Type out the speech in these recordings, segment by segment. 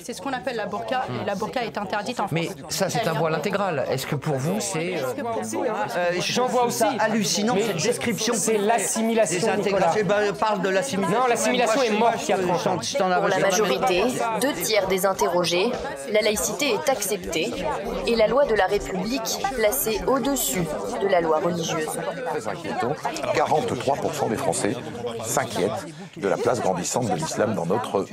C'est ce qu'on appelle la burqa, et la burqa est interdite en France. Mais ça, c'est un voile intégral. Est-ce que pour vous, c'est... J'en vois aussi. Hallucinant, cette description. C'est l'assimilation, Nicolas. Parle de l'assimilation. Non, l'assimilation est morte il y a 30 ans. Pour la majorité, 2/3 des interrogés, la laïcité est acceptée et la loi de la République placée au-dessus de la loi religieuse. Très inquiétant, 43% des Français s'inquiètent de la place grandissante de l'islam dans notre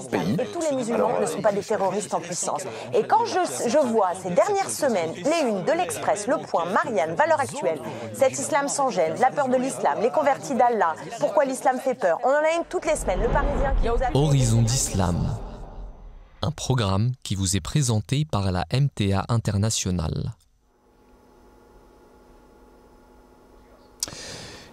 pays. Tous les musulmans ne sont pas des terroristes en puissance. Et quand je vois ces dernières semaines les unes de l'Express, Le Point, Marianne, Valeurs Actuelles, cet islam sans gêne, la peur de l'islam, les convertis d'Allah, pourquoi l'islam fait peur, on en a une toutes les semaines. Le Parisien qui nous a... Horizon d'Islam, un programme qui vous est présenté par la MTA Internationale.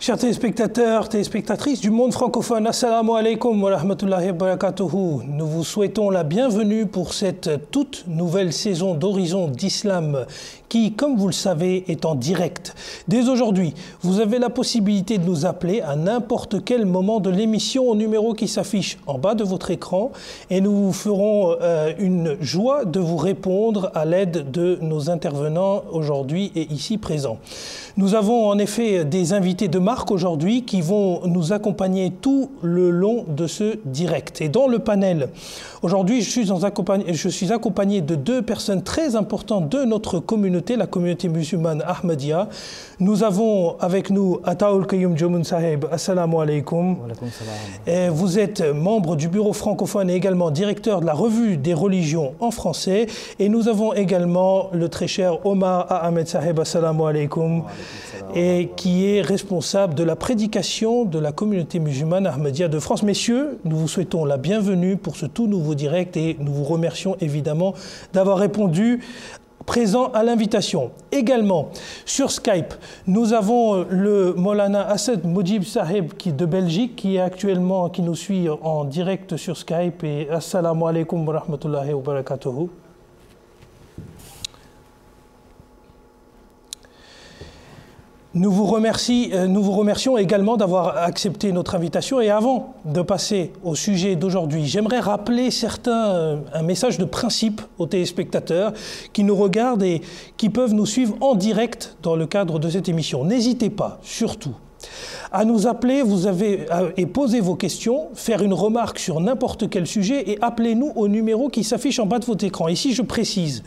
Chers téléspectateurs, téléspectatrices du monde francophone, assalamu alaikum wa rahmatullahi wa barakatuhu. Nous vous souhaitons la bienvenue pour cette toute nouvelle saison d'Horizon d'Islam qui, comme vous le savez, est en direct. Dès aujourd'hui, vous avez la possibilité de nous appeler à n'importe quel moment de l'émission au numéro qui s'affiche en bas de votre écran et nous vous ferons une joie de vous répondre à l'aide de nos intervenants aujourd'hui et ici présents. Nous avons en effet des invités de marque aujourd'hui qui vont nous accompagner tout le long de ce direct. Et dans le panel, aujourd'hui, je suis accompagné de deux personnes très importantes de notre communauté, la communauté musulmane Ahmadiyya. Nous avons avec nous Ataoul Qayyum Jomoun Saheb. Assalamu alaikum. Vous êtes membre du bureau francophone et également directeur de la revue des religions en français. Et nous avons également le très cher Omar Ahmed Saheb. Assalamu alaikum. Et qui est responsable de la prédication de la communauté musulmane Ahmadiyya de France. Messieurs, nous vous souhaitons la bienvenue pour ce tout nouveau direct et nous vous remercions évidemment d'avoir répondu présent à l'invitation. Également, sur Skype, nous avons le Molana Assed Moujib Saheb de Belgique qui nous suit en direct sur Skype. Et assalamu alaikum wa rahmatullahi wa barakatuhu. Nous vous remercions également d'avoir accepté notre invitation. Et avant de passer au sujet d'aujourd'hui, j'aimerais rappeler un message de principe aux téléspectateurs qui nous regardent et qui peuvent nous suivre en direct dans le cadre de cette émission. N'hésitez pas, surtout, à nous appeler et poser vos questions, faire une remarque sur n'importe quel sujet et appelez-nous au numéro qui s'affiche en bas de votre écran. Ici, je précise,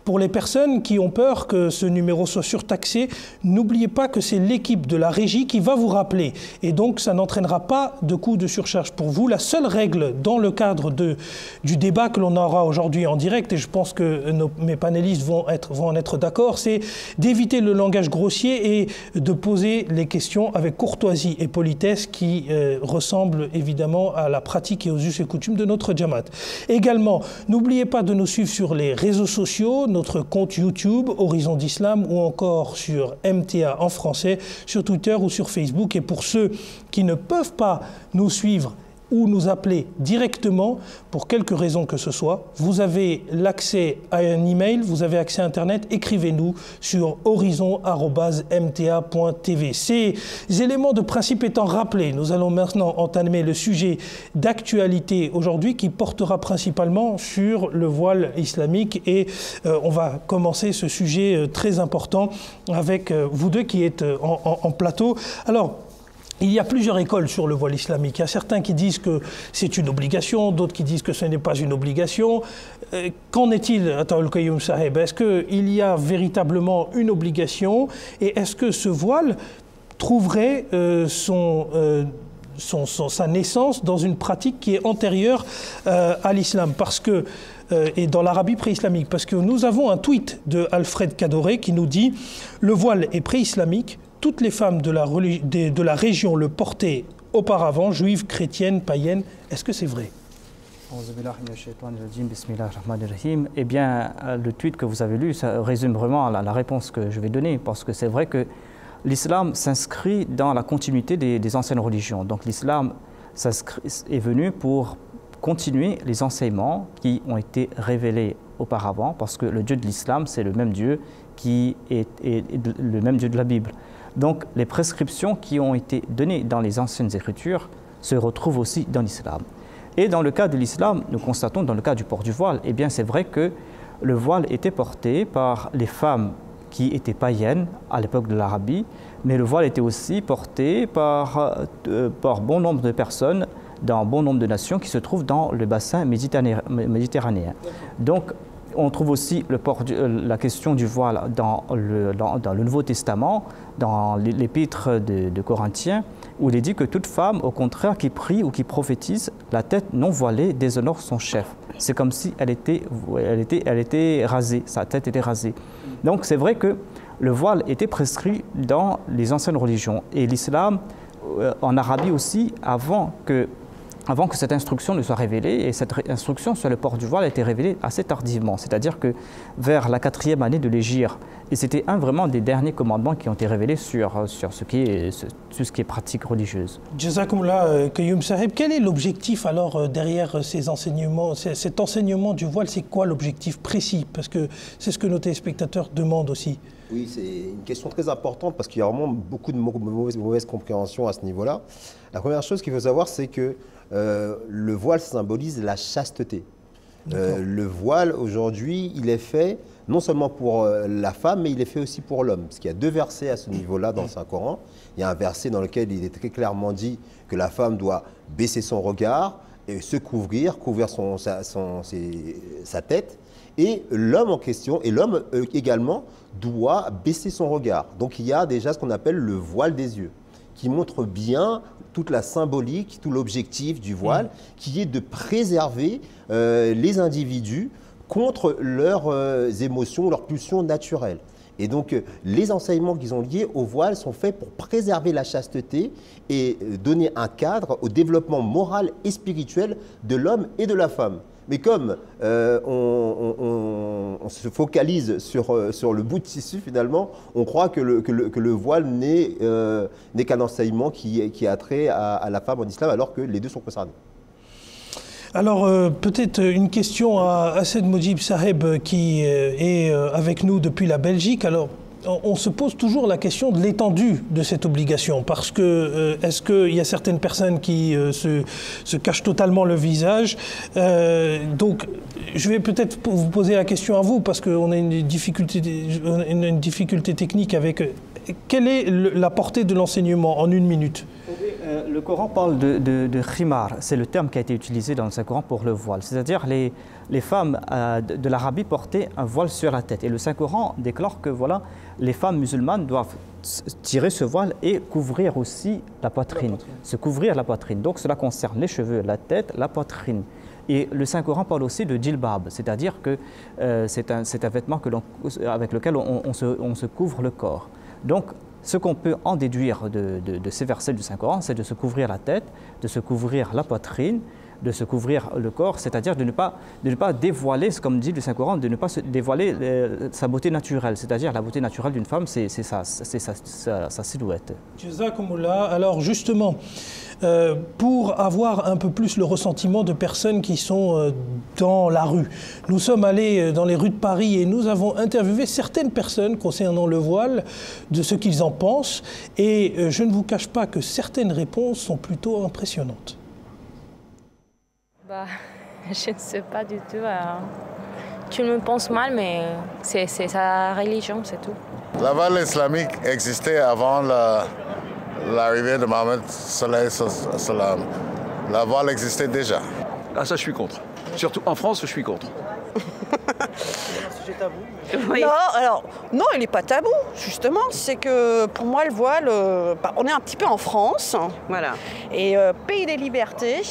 pour les personnes qui ont peur que ce numéro soit surtaxé, n'oubliez pas que c'est l'équipe de la régie qui va vous rappeler. Et donc, ça n'entraînera pas de coût de surcharge pour vous. La seule règle dans le cadre du débat que l'on aura aujourd'hui en direct, et je pense que mes panélistes vont en être d'accord, c'est d'éviter le langage grossier et de poser les questions avec courtoisie et politesse qui ressemblent évidemment à la pratique et aux us et coutumes de notre Jamaat. Également, n'oubliez pas de nous suivre sur les réseaux sociaux, notre compte YouTube, Horizon d'Islam, ou encore sur MTA en français, sur Twitter ou sur Facebook. Et pour ceux qui ne peuvent pas nous suivre ou nous appeler directement, pour quelque raison que ce soit, vous avez l'accès à un email, vous avez accès à Internet, écrivez-nous sur horizon@mta.tv. Ces éléments de principe étant rappelés, nous allons maintenant entamer le sujet d'actualité aujourd'hui qui portera principalement sur le voile islamique et on va commencer ce sujet très important avec vous deux qui êtes en plateau. Alors, il y a plusieurs écoles sur le voile islamique. Il y a certains qui disent que c'est une obligation, d'autres qui disent que ce n'est pas une obligation. Qu'en est-il, Ataoul Qayyum Saheb? Est-ce qu'il y a véritablement une obligation? Et est-ce que ce voile trouverait sa naissance dans une pratique qui est antérieure à l'islam? Parce que et dans l'Arabie pré-islamique, parce que nous avons un tweet de Alfred Kadoré qui nous dit « Le voile est pré-islamique, toutes les femmes de la région le portaient auparavant, juives, chrétiennes, païennes. » Est-ce que c'est vrai? Eh bien, le tweet que vous avez lu, ça résume vraiment la réponse que je vais donner, parce que c'est vrai que l'islam s'inscrit dans la continuité des anciennes religions. Donc l'islam est venu pour continuer les enseignements qui ont été révélés auparavant, parce que le Dieu de l'islam, c'est le même Dieu qui est le même Dieu de la Bible. Donc les prescriptions qui ont été données dans les anciennes écritures se retrouvent aussi dans l'islam. Et dans le cas de l'islam, nous constatons dans le cas du port du voile, eh bien c'est vrai que le voile était porté par les femmes qui étaient païennes à l'époque de l'Arabie, mais le voile était aussi porté par bon nombre de personnes dans bon nombre de nations qui se trouvent dans le bassin méditerranéen. Donc, on trouve aussi la question du voile dans le Nouveau Testament, dans l'épître de Corinthiens, où il est dit que toute femme, au contraire, qui prie ou qui prophétise, la tête non voilée déshonore son chef. C'est comme si elle était rasée, sa tête était rasée. Donc c'est vrai que le voile était prescrit dans les anciennes religions. Et l'islam, en Arabie aussi, avant que cette instruction ne soit révélée, et cette instruction sur le port du voile a été révélée assez tardivement, c'est-à-dire que vers la 4e année de l'Hégire. Et c'était vraiment des derniers commandements qui ont été révélés sur ce qui est pratique religieuse. Jazakumullah, Qayoum Saheb, quel est l'objectif alors derrière ces enseignements, cet enseignement du voile? C'est quoi l'objectif précis? Parce que c'est ce que nos téléspectateurs demandent aussi. Oui, c'est une question très importante parce qu'il y a vraiment beaucoup de mauvaises compréhensions à ce niveau-là. La première chose qu'il faut savoir, c'est que le voile symbolise la chasteté. Le voile, aujourd'hui, il est fait non seulement pour la femme, mais il est fait aussi pour l'homme. Parce qu'il y a 2 versets à ce niveau-là dans le Saint-Coran. Il y a un verset dans lequel il est très clairement dit que la femme doit baisser son regard et se couvrir sa tête. Et l'homme en question, et l'homme également, doit baisser son regard. Donc il y a déjà ce qu'on appelle le voile des yeux, qui montre bien toute la symbolique, tout l'objectif du voile, qui est de préserver les individus contre leurs émotions, leurs pulsions naturelles. Et donc, les enseignements qui sont liés au voile sont faits pour préserver la chasteté et donner un cadre au développement moral et spirituel de l'homme et de la femme. Mais comme on se focalise sur le bout de tissu, finalement, on croit que le voile n'est qu'un enseignement qui a trait à la femme en islam, alors que les deux sont concernés. Alors, peut-être une question à Assed Moujib Saheb qui est avec nous depuis la Belgique. Alors, on se pose toujours la question de l'étendue de cette obligation, parce que est-ce qu'il y a certaines personnes qui se cachent totalement le visage? Donc, je vais peut-être vous poser la question à vous, parce qu'on a une difficulté technique avec... Quelle est la portée de l'enseignement en 1 minute? Le Coran parle de khimar, c'est le terme qui a été utilisé dans le Saint-Coran pour le voile. C'est-à-dire les femmes de l'Arabie portaient un voile sur la tête. Et le Saint-Coran déclare que voilà, les femmes musulmanes doivent tirer ce voile et couvrir aussi la poitrine. Se couvrir la poitrine. Donc cela concerne les cheveux, la tête, la poitrine. Et le Saint-Coran parle aussi de djilbab, c'est-à-dire que c'est un vêtement avec lequel on se couvre le corps. Donc, ce qu'on peut en déduire de ces versets du Saint-Coran, c'est de se couvrir la tête, de se couvrir la poitrine, de se couvrir le corps, c'est-à-dire de ne pas dévoiler, comme dit le Saint-Coran, de ne pas dévoiler sa beauté naturelle. C'est-à-dire la beauté naturelle d'une femme, c'est sa silhouette. Jazakumullah. Alors justement, pour avoir un peu plus le ressentiment de personnes qui sont dans la rue, nous sommes allés dans les rues de Paris et nous avons interviewé certaines personnes concernant le voile, de ce qu'ils en pensent. Et je ne vous cache pas que certaines réponses sont plutôt impressionnantes. Je ne sais pas du tout. Tu me penses mal, mais c'est sa religion, c'est tout. La voile islamique existait avant l'arrivée de Mohammed sallallahu alayhi wa sallam. La voile existait déjà. Ah, ça, je suis contre. Surtout en France, je suis contre. Sujet tabou. Oui. Non, il n'est pas tabou, justement. C'est que pour moi, le voile, on est un petit peu en France. Voilà. Et pays des libertés.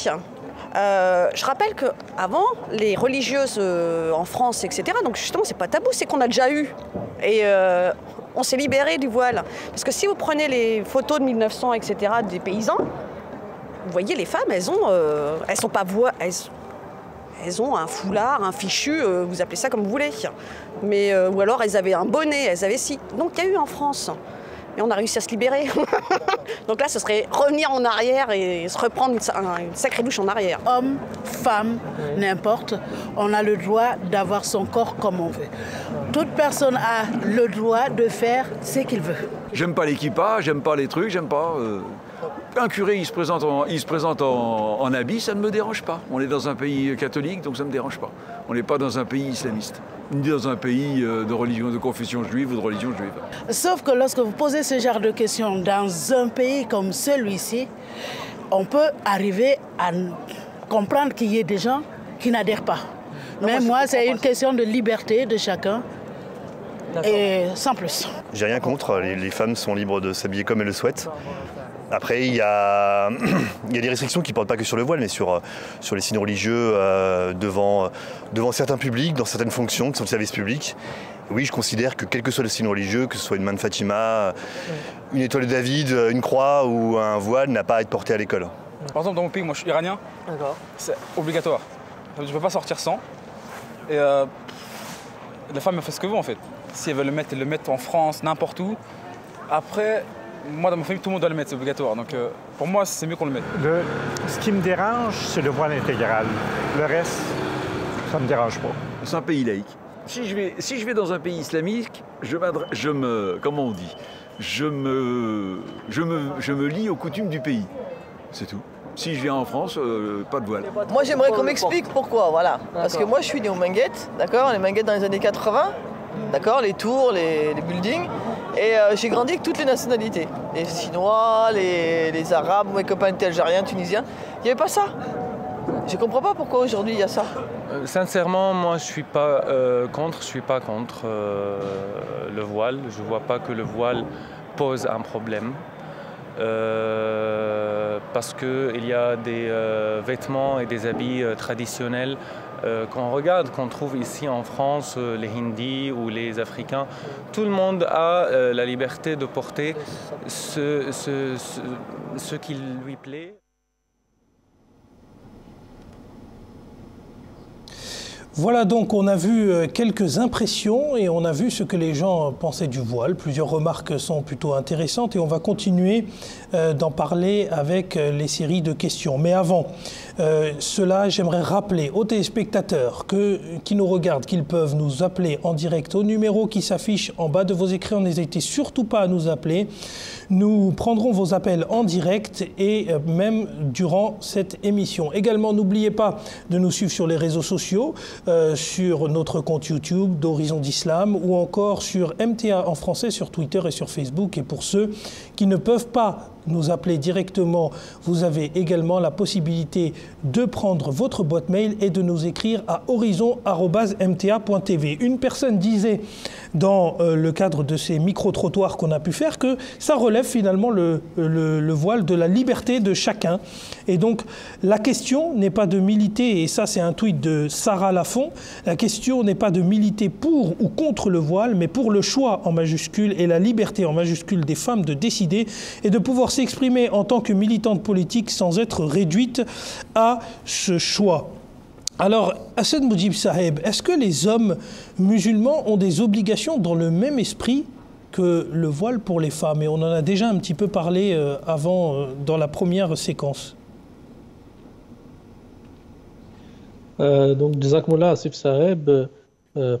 Je rappelle qu'avant, les religieuses en France, etc., donc justement, c'est pas tabou, c'est qu'on a déjà eu. Et on s'est libéré du voile. Parce que si vous prenez les photos de 1900, etc., des paysans, vous voyez, les femmes, elles sont pas voilées. Elles ont un foulard, un fichu, vous appelez ça comme vous voulez. Mais, ou alors elles avaient un bonnet, elles avaient ci. Donc il y a eu en France. Et on a réussi à se libérer. Donc là, ce serait revenir en arrière et se reprendre une sacrée douche en arrière. Homme, femme, n'importe, on a le droit d'avoir son corps comme on veut. Toute personne a le droit de faire ce qu'il veut. J'aime pas l'équipage, j'aime pas les trucs, j'aime pas... Un curé, il se présente en habit, ça ne me dérange pas. On est dans un pays catholique, donc ça ne me dérange pas. On n'est pas dans un pays islamiste, ni dans un pays de religion, de confession juive ou de religion juive. Sauf que lorsque vous posez ce genre de questions dans un pays comme celui-ci, on peut arriver à comprendre qu'il y ait des gens qui n'adhèrent pas. Mais moi, c'est une question de liberté de chacun. Et sans plus. J'ai rien contre, les femmes sont libres de s'habiller comme elles le souhaitent. Après, il y a des restrictions qui ne portent pas que sur le voile, mais sur les signes religieux devant certains publics, dans certaines fonctions qui sont le service public. Oui, je considère que quel que soit le signe religieux, que ce soit une main de Fatima, une étoile de David, une croix ou un voile, n'a pas à être porté à l'école. Par exemple, dans mon pays, moi je suis iranien, c'est obligatoire. Je ne peux pas sortir sans. Et la femme elle fait ce qu'elle veut en fait. Si elle veut le mettre, elle le met en France, n'importe où. Après, moi dans ma famille, tout le monde doit le mettre, c'est obligatoire. Donc pour moi, c'est mieux qu'on le mette. Ce qui me dérange, c'est le voile intégral. Le reste, ça ne me dérange pas. C'est un pays laïque. Si je vais dans un pays islamique, je me lie aux coutumes du pays. C'est tout. Si je viens en France, pas de voile. Moi, j'aimerais qu'on m'explique pourquoi, voilà. Parce que moi, je suis né aux Minguettes, d'accord, les Minguettes dans les années 80, d'accord, les tours, les buildings. Et j'ai grandi avec toutes les nationalités. Les Chinois, les Arabes, mes copains étaient Algériens, Tunisiens. Il n'y avait pas ça. Je ne comprends pas pourquoi aujourd'hui il y a ça. Sincèrement, moi je ne suis pas contre le voile. Je ne vois pas que le voile pose un problème. Parce qu'il y a des vêtements et des habits traditionnels qu'on regarde, qu'on trouve ici en France, les Hindis ou les Africains. Tout le monde a la liberté de porter ce qui lui plaît. Voilà, donc on a vu quelques impressions et on a vu ce que les gens pensaient du voile. Plusieurs remarques sont plutôt intéressantes et on va continuer d'en parler avec les séries de questions. Mais avant cela, j'aimerais rappeler aux téléspectateurs qui nous regardent qu'ils peuvent nous appeler en direct au numéro qui s'affiche en bas de vos écrans. N'hésitez surtout pas à nous appeler. Nous prendrons vos appels en direct et même durant cette émission. Également, n'oubliez pas de nous suivre sur les réseaux sociaux, sur notre compte YouTube d'Horizon d'Islam ou encore sur MTA en français, sur Twitter et sur Facebook. Et pour ceux qui ne peuvent pas nous appeler directement, vous avez également la possibilité de prendre votre boîte mail et de nous écrire à horizon@mta.tv. Une personne disait dans le cadre de ces micro-trottoirs qu'on a pu faire que ça relève finalement le voile de la liberté de chacun. Et donc la question n'est pas de militer, et ça c'est un tweet de Sarah Lafont, la question n'est pas de militer pour ou contre le voile, mais pour le choix en majuscule et la liberté en majuscule des femmes de décider et de pouvoir s'exprimer en tant que militante politique sans être réduite à ce choix. Alors, Assed Moudjib Saheb, est-ce que les hommes musulmans ont des obligations dans le même esprit que le voile pour les femmes? Et on en a déjà un petit peu parlé avant, dans la première séquence. Donc, Jazakumullah Asif Saheb,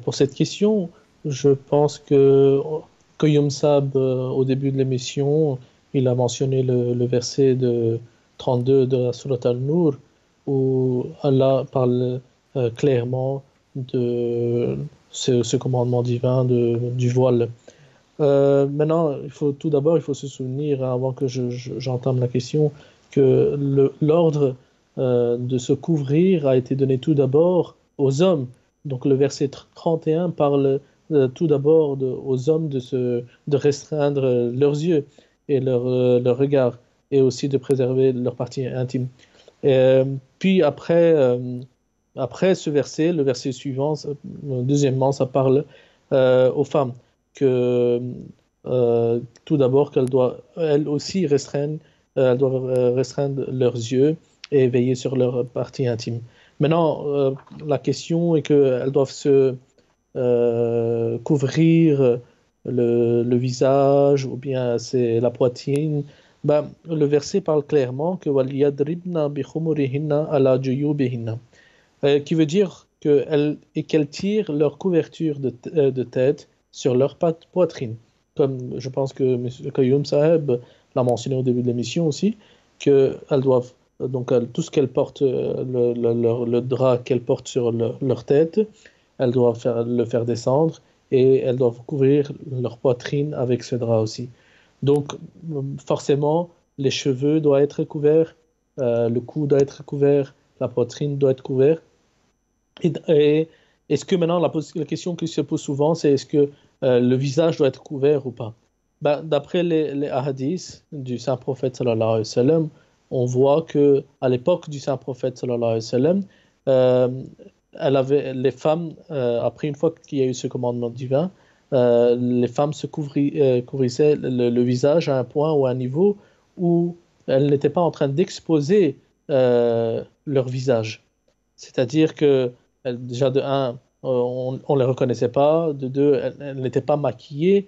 pour cette question, je pense que Koyoum Sab, au début de l'émission, il a mentionné le verset de 32 de la Surat Al-Nur, où Allah parle clairement de ce commandement divin du voile. Maintenant, tout d'abord, il faut se souvenir, avant que j'entame la question, que l'ordre de se couvrir a été donné tout d'abord aux hommes. Donc le verset 31 parle tout d'abord aux hommes de restreindre leurs yeux et leur regard, et aussi de préserver leur partie intime. Puis après ce verset, le verset suivant, deuxièmement, ça parle aux femmes que tout d'abord qu'elles doivent elles aussi restreindre leurs yeux et veiller sur leur partie intime. Maintenant, la question est qu'elles doivent se couvrir le visage ou bien c'est la poitrine. Le verset parle clairement que وَلْيَضْرِبْنَ بِخُمُرِهِنَّ عَلَى جُيُوبِهِنَّ, qui veut dire qu'elles tirent leur couverture de tête sur leur poitrine. Comme je pense que M. Koyoum Saheb l'a mentionné au début de l'émission aussi, qu'elles doivent, donc tout ce qu'elles portent, le drap qu'elles portent sur leur tête, elles doivent le faire descendre et elles doivent couvrir leur poitrine avec ce drap aussi. Donc forcément, les cheveux doivent être couverts, le cou doit être couvert, la poitrine doit être couverte. Et est-ce que maintenant, la question qui se pose souvent, c'est est-ce que le visage doit être couvert ou pas? D'après les hadiths du saint prophète sallallahu alayhi wa sallam, on voit qu'à l'époque du saint prophète sallallahu alayhi wa sallam, les femmes, après une fois qu'il y a eu ce commandement divin, les femmes se couvrissaient le visage à un point ou à un niveau où elles n'étaient pas en train d'exposer leur visage. C'est-à-dire que déjà de un, on ne les reconnaissait pas, de deux, elles n'étaient pas maquillées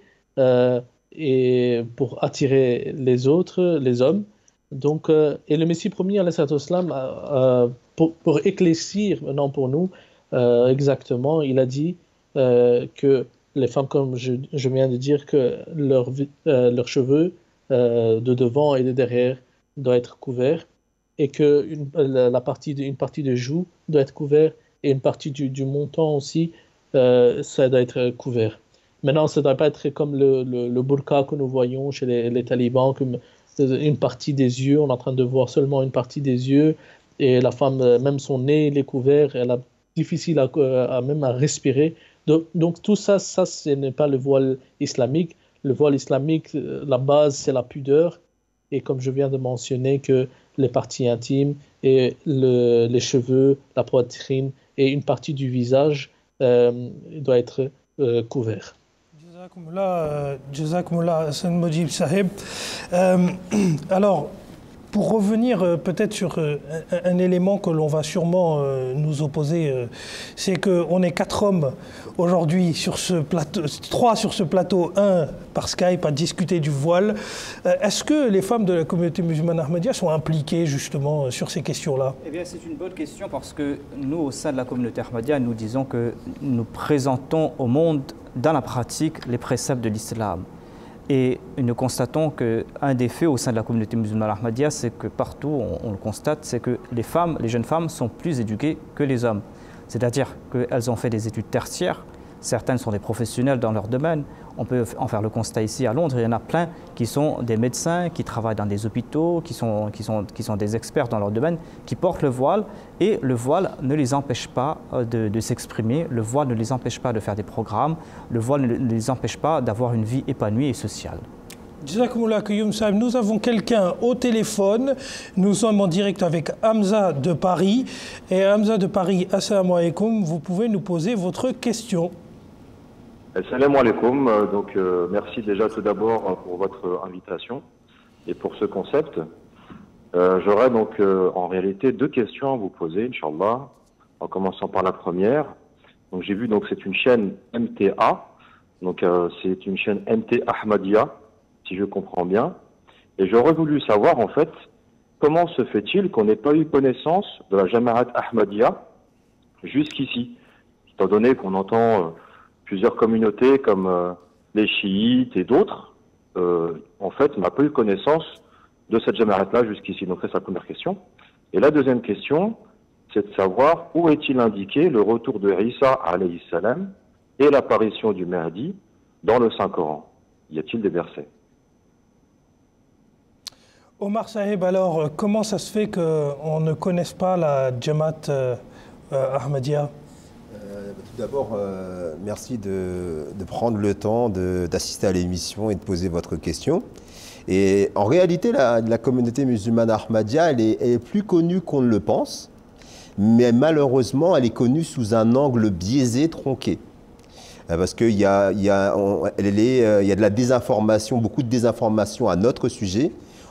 et pour attirer les autres, les hommes. Donc, et le Messie premier, alayhi salatu wassalam, pour éclaircir maintenant pour nous exactement, il a dit que les femmes, comme je viens de dire, que leurs cheveux de devant et de derrière doivent être couverts et que une partie de joue doit être couverte et une partie du menton aussi, ça doit être couvert. Maintenant, ça ne doit pas être comme le burqa que nous voyons chez les talibans, comme une partie des yeux, on est en train de voir seulement une partie des yeux, et la femme, même son nez, il est couvert, elle a difficile même à respirer. Donc tout ça, ce n'est pas le voile islamique. Le voile islamique, la base, c'est la pudeur, et comme je viens de mentionner, que les parties intimes, et les cheveux, la poitrine, et une partie du visage doit être couvert. Jazakumullah Hassan Mojib Sahib. Alors, pour revenir peut-être sur un élément que l'on va sûrement nous opposer, c'est qu'on est 4 hommes aujourd'hui sur ce plateau, 3 sur ce plateau, 1 par Skype à discuter du voile. Est-ce que les femmes de la communauté musulmane Ahmadiyya sont impliquées justement sur ces questions-là? Eh bien, c'est une bonne question parce que nous, au sein de la communauté Ahmadiyya, nous disons que nous présentons au monde dans la pratique les préceptes de l'islam. Et nous constatons qu'un des faits au sein de la communauté musulmane Ahmadiyya, c'est que partout, on le constate, c'est que les jeunes femmes sont plus éduquées que les hommes. C'est-à-dire qu'elles ont fait des études tertiaires, certaines sont des professionnels dans leur domaine. On peut en faire le constat ici à Londres, il y en a plein qui sont des médecins, qui travaillent dans des hôpitaux, qui sont des experts dans leur domaine, qui portent le voile, et le voile ne les empêche pas de s'exprimer, le voile ne les empêche pas de faire des programmes, le voile ne les empêche pas d'avoir une vie épanouie et sociale. Jazakumullah Qayyum Sahib, nous avons quelqu'un au téléphone, nous sommes en direct avec Hamza de Paris. Et Hamza de Paris, assalamu alaikum, vous pouvez nous poser votre question. Assalamu alaikum, donc merci déjà tout d'abord pour votre invitation et pour ce concept. J'aurais donc en réalité 2 questions à vous poser, Inch'Allah, en commençant par la première. Donc j'ai vu, donc c'est une chaîne MTA, donc c'est une chaîne MT Ahmadiyya, si je comprends bien. Et j'aurais voulu savoir en fait, comment se fait-il qu'on n'ait pas eu connaissance de la Jama'at Ahmadiyya jusqu'ici, étant donné qu'on entend plusieurs communautés comme les chiites et d'autres, en fait, on n'a pas eu connaissance de cette Jama'at-là jusqu'ici. Donc ça, c'est la première question. Et la deuxième question, c'est de savoir où est-il indiqué le retour de Isa alayhi salam et l'apparition du Mahdi dans le Saint-Coran. Y a-t-il des versets? Omar Sahib, alors comment ça se fait qu'on ne connaisse pas la Jamaat Ahmadiyya? Tout d'abord, merci de prendre le temps d'assister à l'émission et de poser votre question. Et en réalité, la communauté musulmane Ahmadiyya, elle est plus connue qu'on ne le pense, mais malheureusement, elle est connue sous un angle biaisé, tronqué. Parce qu'il y a de la désinformation, beaucoup de désinformation à notre sujet.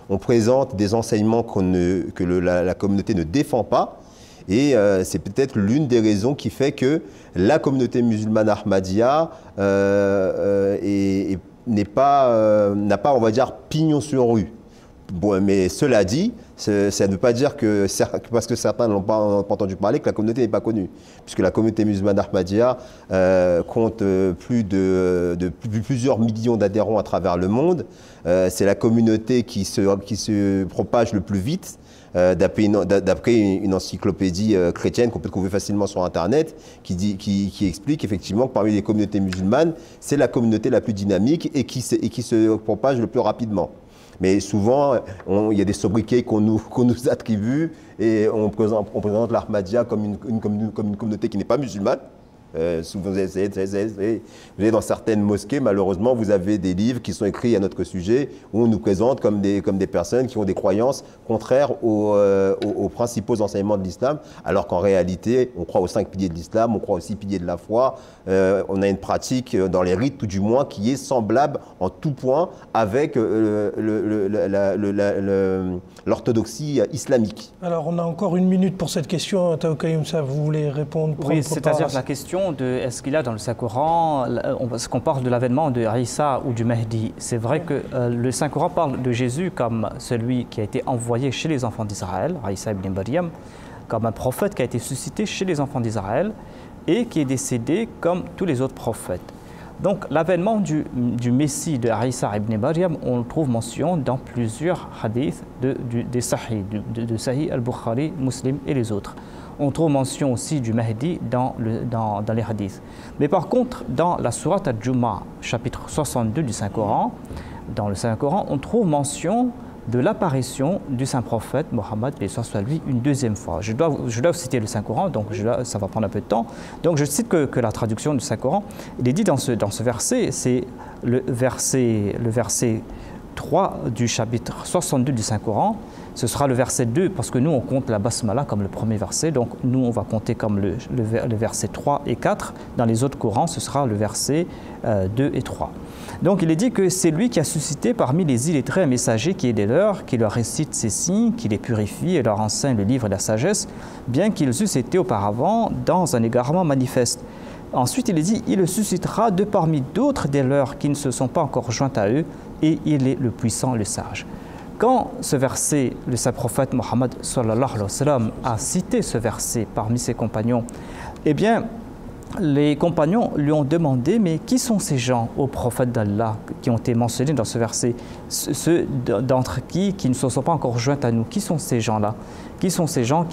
On présente des enseignements que la communauté ne défend pas. Et c'est peut-être l'une des raisons qui fait que la communauté musulmane Ahmadiyya n'a pas, on va dire, pignon sur rue Bon, mais cela dit, ça ne veut pas dire que parce que certains n'ont pas entendu parler que la communauté n'est pas connue. Puisque la communauté musulmane Ahmadiyya compte plusieurs millions d'adhérents à travers le monde. C'est la communauté qui se propage le plus vite. D'après une encyclopédie chrétienne qu'on peut trouver facilement sur Internet, qui explique effectivement que parmi les communautés musulmanes, c'est la communauté la plus dynamique et qui se propage le plus rapidement. Mais souvent, il y a des sobriquets qu'on nous attribue et on présente l'Ahmadiyya comme une communauté qui n'est pas musulmane. Souvent, vous allez dans certaines mosquées, malheureusement, vous avez des livres qui sont écrits à notre sujet où on nous présente comme des personnes qui ont des croyances contraires aux principaux enseignements de l'islam, alors qu'en réalité, on croit aux 5 piliers de l'islam, on croit aux 6 piliers de la foi. On a une pratique dans les rites, tout du moins, qui est semblable en tout point avec l'orthodoxie islamique. Alors, on a encore 1 minute pour cette question. Taouka Youmsa, vous voulez répondre? Oui, c'est-à-dire la question de est-ce qu'il y a dans le Saint-Coran, parce qu'on parle de l'avènement de Isa ou du Mahdi, c'est vrai que le Saint-Coran parle de Jésus comme celui qui a été envoyé chez les enfants d'Israël, Isa ibn Maryam, comme un prophète qui a été suscité chez les enfants d'Israël et qui est décédé comme tous les autres prophètes. Donc l'avènement du Messie de Isa ibn Maryam, on le trouve mention dans plusieurs hadiths des Sahih, de Sahih al-Bukhari, Muslim et les autres. On trouve mention aussi du Mahdi dans les hadiths. Mais par contre, dans la sourate Al-Jumu'ah, chapitre 62 du Saint-Coran, dans le Saint-Coran, on trouve mention de l'apparition du Saint-Prophète Mohammed, paix soit lui, une deuxième fois. Je dois citer le Saint-Coran, donc ça va prendre un peu de temps. Donc je cite que la traduction du Saint-Coran, il est dit dans ce verset, c'est le verset 3 du chapitre 62 du Saint-Coran. Ce sera le verset 2, parce que nous, on compte la Basmala comme le premier verset. Donc, nous, on va compter comme le verset 3 et 4. Dans les autres Corans, ce sera le verset 2 et 3. Donc, il est dit que c'est lui qui a suscité parmi les illettrés un messager qui est des leurs, qui leur récite ses signes, qui les purifie et leur enseigne le livre de la sagesse, bien qu'ils eussent été auparavant dans un égarement manifeste. Ensuite, il est dit, il le suscitera de parmi d'autres des leurs qui ne se sont pas encore joints à eux, et il est le puissant, le sage. Quand ce verset, le Saint-Prophète Mohammed sallallahu alayhi wa sallam, a cité ce verset parmi ses compagnons, eh bien, les compagnons lui ont demandé, mais qui sont ces gens, ô prophète d'Allah, qui ont été mentionnés dans ce verset? Ceux d'entre qui ne se sont pas encore joints à nous, qui sont ces gens-là? Qui sont ces gens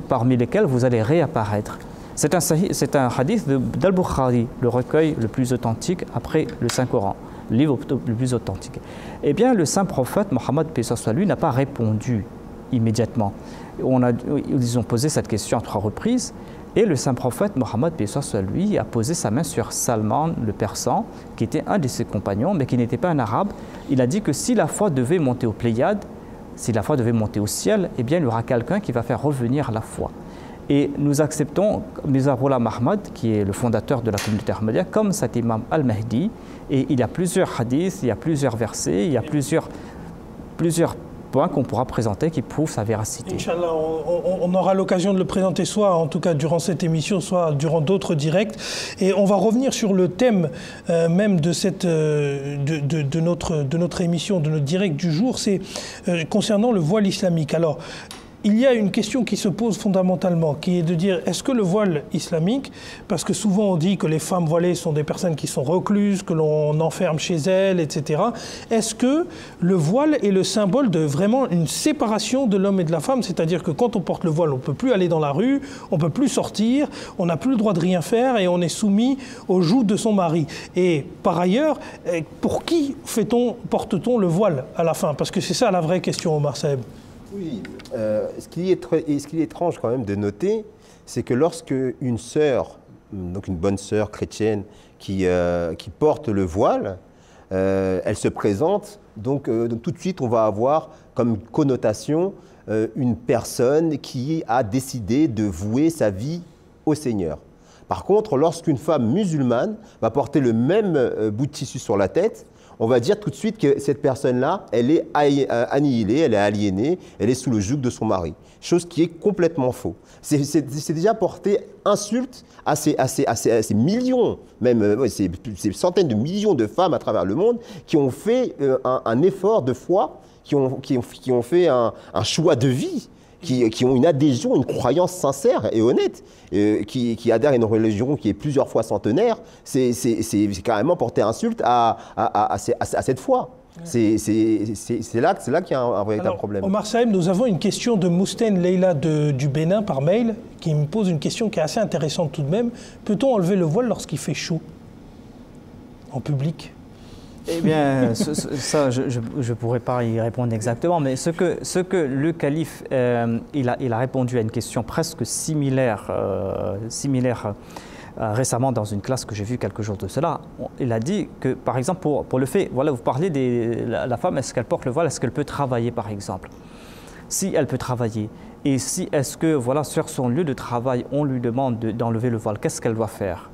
parmi lesquels vous allez réapparaître? C'est un hadith d'Al-Bukhari, le recueil le plus authentique après le Saint-Coran, le livre le plus authentique. Eh bien, le Saint-Prophète Mohammed, paix soit lui, n'a pas répondu immédiatement. Ils ont posé cette question à 3 reprises, et le Saint-Prophète Mohammed, paix soit lui, a posé sa main sur Salman, le Persan, qui était un de ses compagnons, mais qui n'était pas un arabe. Il a dit que si la foi devait monter aux Pléiades, si la foi devait monter au ciel, eh bien, il y aura quelqu'un qui va faire revenir la foi. Et nous acceptons Mirza Ghulam Ahmad, qui est le fondateur de la communauté Ahmadiyya, comme cet imam al-Mahdi. Et il y a plusieurs hadiths, il y a plusieurs versets, il y a plusieurs points qu'on pourra présenter qui prouvent sa véracité. Inch'Allah, on aura l'occasion de le présenter soit en tout cas durant cette émission, soit durant d'autres directs. Et on va revenir sur le thème même de notre émission, de notre direct du jour, c'est concernant le voile islamique. Alors, il y a une question qui se pose fondamentalement, qui est de dire, est-ce que le voile islamique, parce que souvent on dit que les femmes voilées sont des personnes qui sont recluses, que l'on enferme chez elles, etc. Est-ce que le voile est le symbole de vraiment une séparation de l'homme et de la femme? C'est-à-dire que quand on porte le voile, on ne peut plus aller dans la rue, on ne peut plus sortir, on n'a plus le droit de rien faire et on est soumis au joug de son mari. Et par ailleurs, pour qui porte-t-on le voile à la fin? Parce que c'est ça la vraie question, Omar Saeb. Oui, ce qui est étrange quand même de noter, c'est que lorsque une sœur, donc une bonne sœur chrétienne qui porte le voile, elle se présente, donc tout de suite on va avoir comme connotation une personne qui a décidé de vouer sa vie au Seigneur. Par contre, lorsqu'une femme musulmane va porter le même bout de tissu sur la tête, on va dire tout de suite que cette personne-là, elle est annihilée, elle est aliénée, elle est sous le joug de son mari. Chose qui est complètement faux. C'est déjà porter insulte à ces millions, même ces centaines de millions de femmes à travers le monde qui ont fait un effort de foi, qui ont fait un choix de vie, qui ont une adhésion, une croyance sincère et honnête, qui adhèrent à une religion qui est plusieurs fois centenaire, c'est carrément porter insulte à cette foi. C'est là qu'il y a un véritable problème. Omar Saeb, nous avons une question de Mousten Leila du Bénin par mail, qui me pose une question qui est assez intéressante tout de même. Peut-on enlever le voile lorsqu'il fait chaud en public? Eh bien, ça, je ne pourrais pas y répondre exactement, mais ce que le calife, il a répondu à une question presque similaire récemment dans une classe que j'ai vue quelques jours de cela. Il a dit que, par exemple, pour le fait, voilà, vous parlez de la femme, est-ce qu'elle porte le voile, est-ce qu'elle peut travailler, par exemple? Si elle peut travailler, et si est-ce que, voilà, sur son lieu de travail, on lui demande d'enlever le voile, qu'est-ce qu'elle doit faire?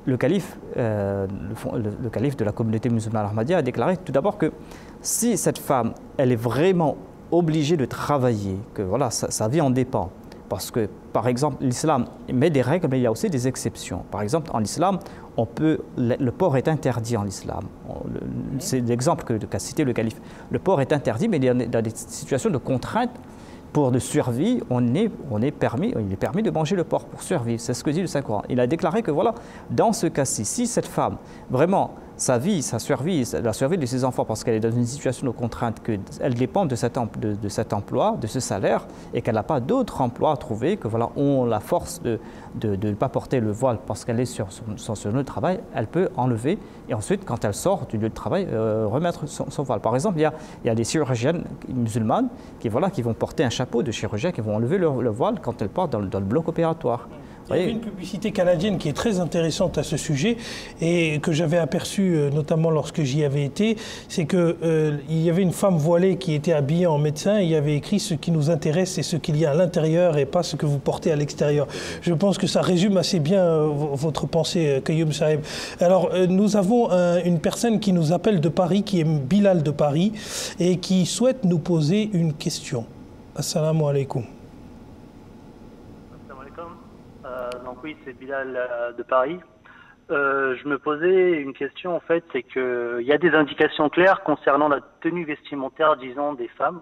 Le calife, le calife de la communauté musulmane Ahmadiyya a déclaré tout d'abord que si cette femme, elle est vraiment obligée de travailler, que voilà, sa vie en dépend, parce que, par exemple, l'islam met des règles, mais il y a aussi des exceptions. Par exemple, en islam, le port est interdit en islam. C'est l'exemple qu'a cité le calife. Le port est interdit, mais dans des situations de contrainte, pour de survie, il est permis de manger le porc pour survivre. C'est ce que dit le Saint-Coran. Il a déclaré que voilà, dans ce cas-ci, si cette femme, vraiment, sa vie, sa survie, la survie de ses enfants, parce qu'elle est dans une situation de contrainte, qu'elle dépend de cet emploi, de ce salaire, et qu'elle n'a pas d'autre emploi à trouver, que voilà, on la force de ne pas porter le voile parce qu'elle est sur son lieu de travail, elle peut enlever, et ensuite, quand elle sort du lieu de travail, remettre son voile. Par exemple, il y a des chirurgiennes musulmanes qui vont porter un chapeau de chirurgien, qui vont enlever le voile quand elles portent dans le bloc opératoire. Il y a une publicité canadienne qui est très intéressante à ce sujet et que j'avais aperçue notamment lorsque j'y avais été, c'est qu'il y avait une femme voilée qui était habillée en médecin et il y avait écrit « Ce qui nous intéresse, c'est ce qu'il y a à l'intérieur et pas ce que vous portez à l'extérieur ». Je pense que ça résume assez bien votre pensée, Qayoum Saeb. Alors, nous avons une personne qui nous appelle de Paris, qui est Bilal de Paris et qui souhaite nous poser une question. Assalamu alaikum. Donc oui, c'est Bilal de Paris. Je me posais une question en fait, c'est qu'il y a des indications claires concernant la tenue vestimentaire, disons, des femmes,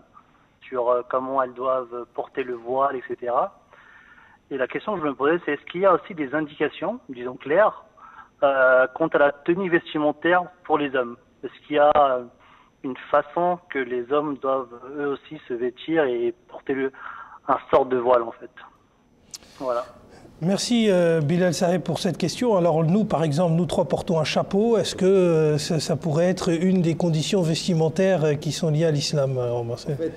sur comment elles doivent porter le voile, etc. Et la question que je me posais, c'est est-ce qu'il y a aussi des indications, disons claires, quant à la tenue vestimentaire pour les hommes? Est-ce qu'il y a une façon que les hommes doivent eux aussi se vêtir et porter un sort de voile en fait? Voilà. Merci Bilal Saeb pour cette question. Alors nous, par exemple, nous trois portons un chapeau. Est-ce que ça pourrait être une des conditions vestimentaires qui sont liées à l'islam? En fait,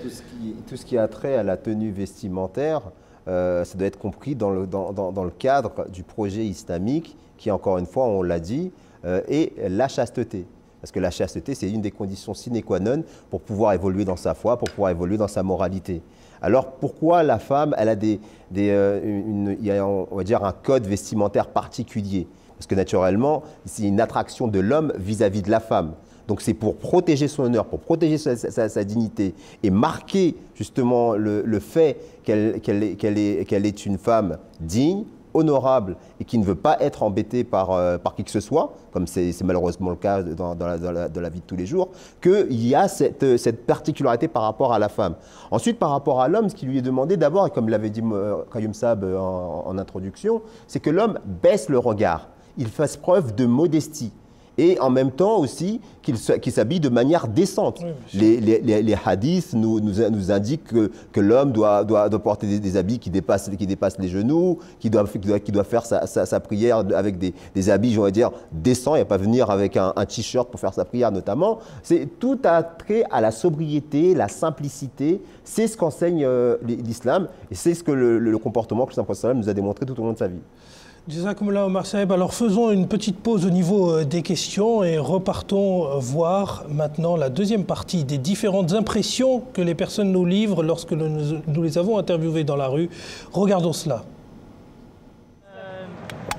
tout ce qui a trait à la tenue vestimentaire, ça doit être compris dans le cadre du projet islamique qui, encore une fois, on l'a dit, est la chasteté. Parce que la chasteté, c'est une des conditions sine qua non pour pouvoir évoluer dans sa foi, pour pouvoir évoluer dans sa moralité. Alors pourquoi la femme, elle a il y a, on va dire, un code vestimentaire particulier? Parce que naturellement, c'est une attraction de l'homme vis-à-vis de la femme. Donc c'est pour protéger son honneur, pour protéger sa dignité et marquer justement le fait qu'elle est une femme digne, honorable et qui ne veut pas être embêtée par qui que ce soit, comme c'est malheureusement le cas dans la vie de tous les jours, qu'il y a cette particularité par rapport à la femme. Ensuite, par rapport à l'homme, ce qui lui est demandé d'abord, et comme l'avait dit Qayoum Saeb en introduction, c'est que l'homme baisse le regard, il fasse preuve de modestie. Et en même temps aussi qu'il s'habille de manière décente. Oui, les hadiths nous indiquent que l'homme doit porter des habits qui dépassent les genoux, qui doit faire sa prière avec des habits, on va dire, décents, et pas venir avec un t-shirt pour faire sa prière notamment. C'est tout attrait à la sobriété, la simplicité. C'est ce qu'enseigne l'islam et c'est ce que le comportement que le Prophète nous a démontré tout au long de sa vie. Jazakumullah Omar Saeb. Alors faisons une petite pause au niveau des questions et repartons voir maintenant la deuxième partie des différentes impressions que les personnes nous livrent lorsque nous les avons interviewées dans la rue. Regardons cela.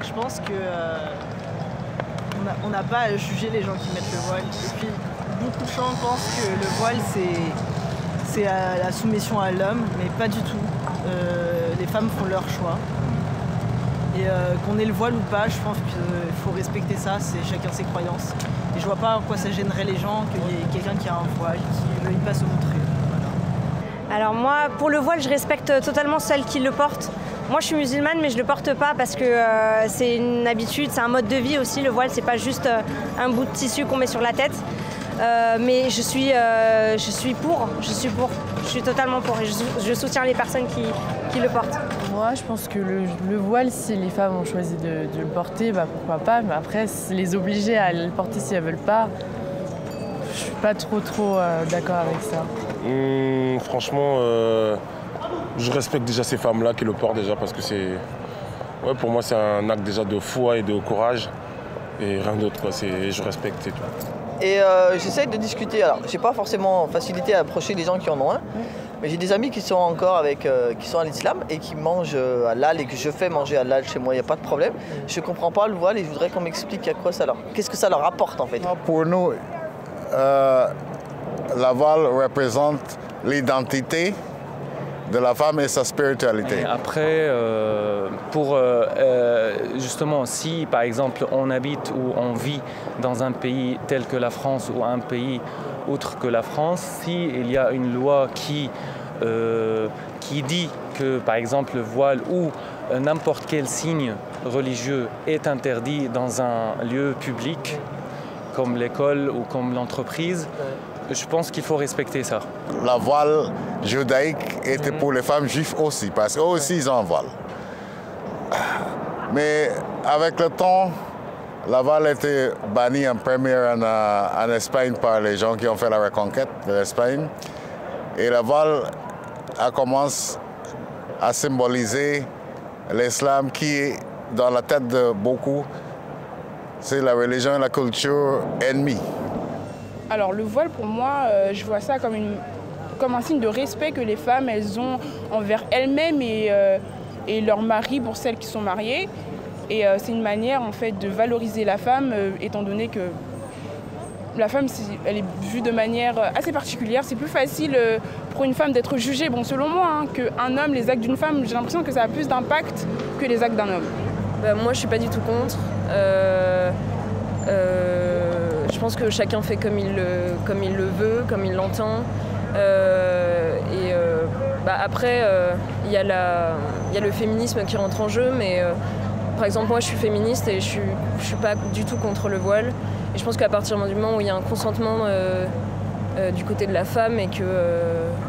Je pense que on n'a pas à juger les gens qui mettent le voile. Et puis beaucoup de gens pensent que le voile c'est la soumission à l'homme, mais pas du tout. Les femmes font leur choix. Et qu'on ait le voile ou pas, je pense qu'il faut respecter ça, c'est chacun ses croyances. Et je vois pas en quoi ça gênerait les gens qu'il y ait quelqu'un qui a un voile, qui ne veuille pas se montrer. Alors moi, pour le voile, je respecte totalement celles qui le portent. Moi, je suis musulmane, mais je le porte pas parce que c'est une habitude, c'est un mode de vie aussi. Le voile, c'est pas juste un bout de tissu qu'on met sur la tête. Mais je suis pour, je suis totalement pour. Et je soutiens les personnes qui le portent. Moi, je pense que le voile, si les femmes ont choisi de le porter, bah, pourquoi pas. Mais après, les obliger à le porter si elles veulent pas, je suis pas trop d'accord avec ça. Franchement, je respecte déjà ces femmes-là qui le portent déjà parce que c'est, ouais, pour moi, c'est un acte déjà de foi et de courage et rien d'autre. Je respecte, c'est tout. Et j'essaye de discuter. Alors, j'ai pas forcément facilité à approcher des gens qui en ont un, mais j'ai des amis qui sont encore qui sont à l'islam et qui mangent halal et que je fais manger halal chez moi. Il n'y a pas de problème. Je comprends pas le voile et je voudrais qu'on m'explique qu'est-ce que ça leur apporte en fait. Pour nous, la voile représente l'identité de la femme et sa spiritualité. Et après, justement, si par exemple on habite ou on vit dans un pays tel que la France ou un pays autre que la France, s'il y a une loi qui dit que par exemple le voile ou n'importe quel signe religieux est interdit dans un lieu public, comme l'école ou comme l'entreprise, je pense qu'il faut respecter ça. La voile judaïque était pour les femmes juives aussi, parce qu'eux aussi ils ont un voile. Mais avec le temps, la voile a été bannie en première en Espagne par les gens qui ont fait la reconquête de l'Espagne. Et la voile a commencé à symboliser l'islam qui, dans la tête de beaucoup, c'est la religion et la culture ennemie. Alors le voile, pour moi, je vois ça comme un signe de respect que les femmes elles ont envers elles-mêmes et leurs maris pour celles qui sont mariées. Et c'est une manière en fait de valoriser la femme, étant donné que la femme, elle est vue de manière assez particulière. C'est plus facile pour une femme d'être jugée, bon selon moi, hein, qu'un homme, les actes d'une femme, j'ai l'impression que ça a plus d'impact que les actes d'un homme. Moi je suis pas du tout contre. Je pense que chacun fait comme il le veut, comme il l'entend. Après, il y a le féminisme qui rentre en jeu, mais par exemple, moi je suis féministe et je suis pas du tout contre le voile. Et je pense qu'à partir du moment où il y a un consentement du côté de la femme et que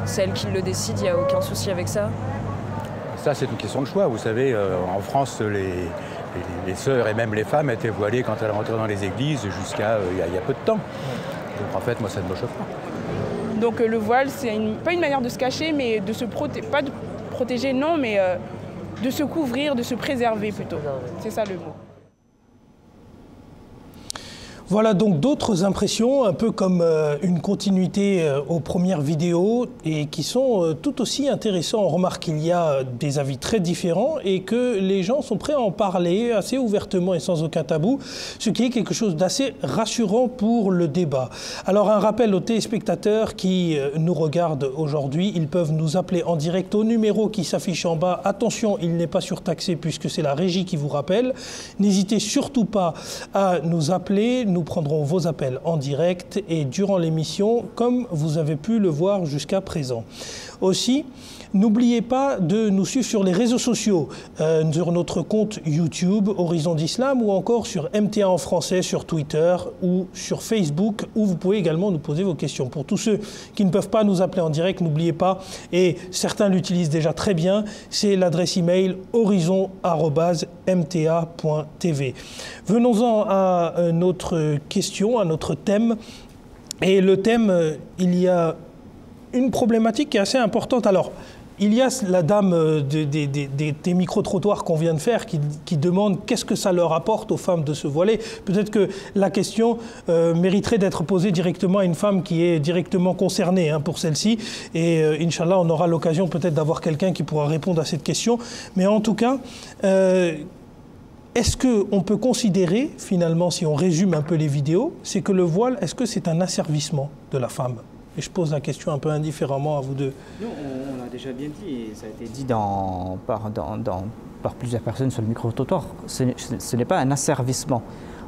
c'est elle qui le décide, il n'y a aucun souci avec ça. Ça, c'est une question de choix. Vous savez, en France, les sœurs et même les femmes étaient voilées quand elles rentraient dans les églises jusqu'à il y a peu de temps. Donc en fait, moi, ça ne me choque pas. Donc le voile, c'est pas une manière de se cacher, mais de se protéger, pas de protéger, non, mais de se couvrir, de se préserver plutôt. C'est ça le mot. Voilà donc d'autres impressions, un peu comme une continuité aux premières vidéos et qui sont tout aussi intéressants. On remarque qu'il y a des avis très différents et que les gens sont prêts à en parler assez ouvertement et sans aucun tabou, ce qui est quelque chose d'assez rassurant pour le débat. Alors un rappel aux téléspectateurs qui nous regardent aujourd'hui, ils peuvent nous appeler en direct au numéro qui s'affiche en bas. Attention, il n'est pas surtaxé puisque c'est la régie qui vous rappelle. N'hésitez surtout pas à nous appeler. Nous prendrons vos appels en direct et durant l'émission, comme vous avez pu le voir jusqu'à présent. Aussi, n'oubliez pas de nous suivre sur les réseaux sociaux, sur notre compte YouTube, Horizon d'Islam, ou encore sur MTA en français, sur Twitter ou sur Facebook, où vous pouvez également nous poser vos questions. Pour tous ceux qui ne peuvent pas nous appeler en direct, n'oubliez pas, et certains l'utilisent déjà très bien, c'est l'adresse email horizon@mta.tv. Venons-en à notre question, à notre thème. Et le thème, il y a une problématique qui est assez importante. Alors, il y a la dame des micro-trottoirs qu'on vient de faire qui demande qu'est-ce que ça leur apporte aux femmes de se voiler. Peut-être que la question mériterait d'être posée directement à une femme qui est directement concernée pour celle-ci. Et Inch'Allah, on aura l'occasion peut-être d'avoir quelqu'un qui pourra répondre à cette question. Mais en tout cas, est-ce qu'on peut considérer, finalement, si on résume un peu les vidéos, c'est que le voile, est-ce que c'est un asservissement de la femme ? Et je pose la question un peu indifféremment à vous deux. Non, on l'a déjà bien dit, et ça a été dit par plusieurs personnes sur le micro-trottoir. Ce n'est pas un asservissement.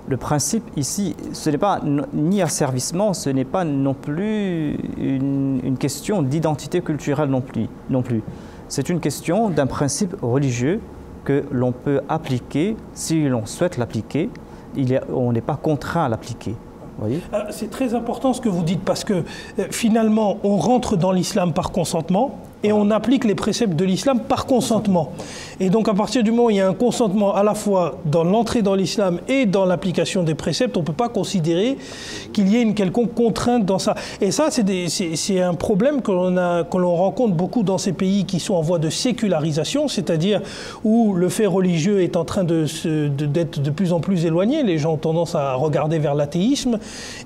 Le principe ici, ce n'est pas ni asservissement, ce n'est pas non plus une question d'identité culturelle non plus. C'est une question d'un principe religieux que l'on peut appliquer si l'on souhaite l'appliquer. On n'est pas contraint à l'appliquer. C'est très important ce que vous dites parce que finalement on rentre dans l'islam par consentement et on applique les préceptes de l'islam par consentement. Et donc à partir du moment où il y a un consentement à la fois dans l'entrée dans l'islam et dans l'application des préceptes, on ne peut pas considérer qu'il y ait une quelconque contrainte dans ça. Et ça c'est un problème que l'on rencontre beaucoup dans ces pays qui sont en voie de sécularisation, c'est-à-dire où le fait religieux est en train d'être de plus en plus éloigné. Les gens ont tendance à regarder vers l'athéisme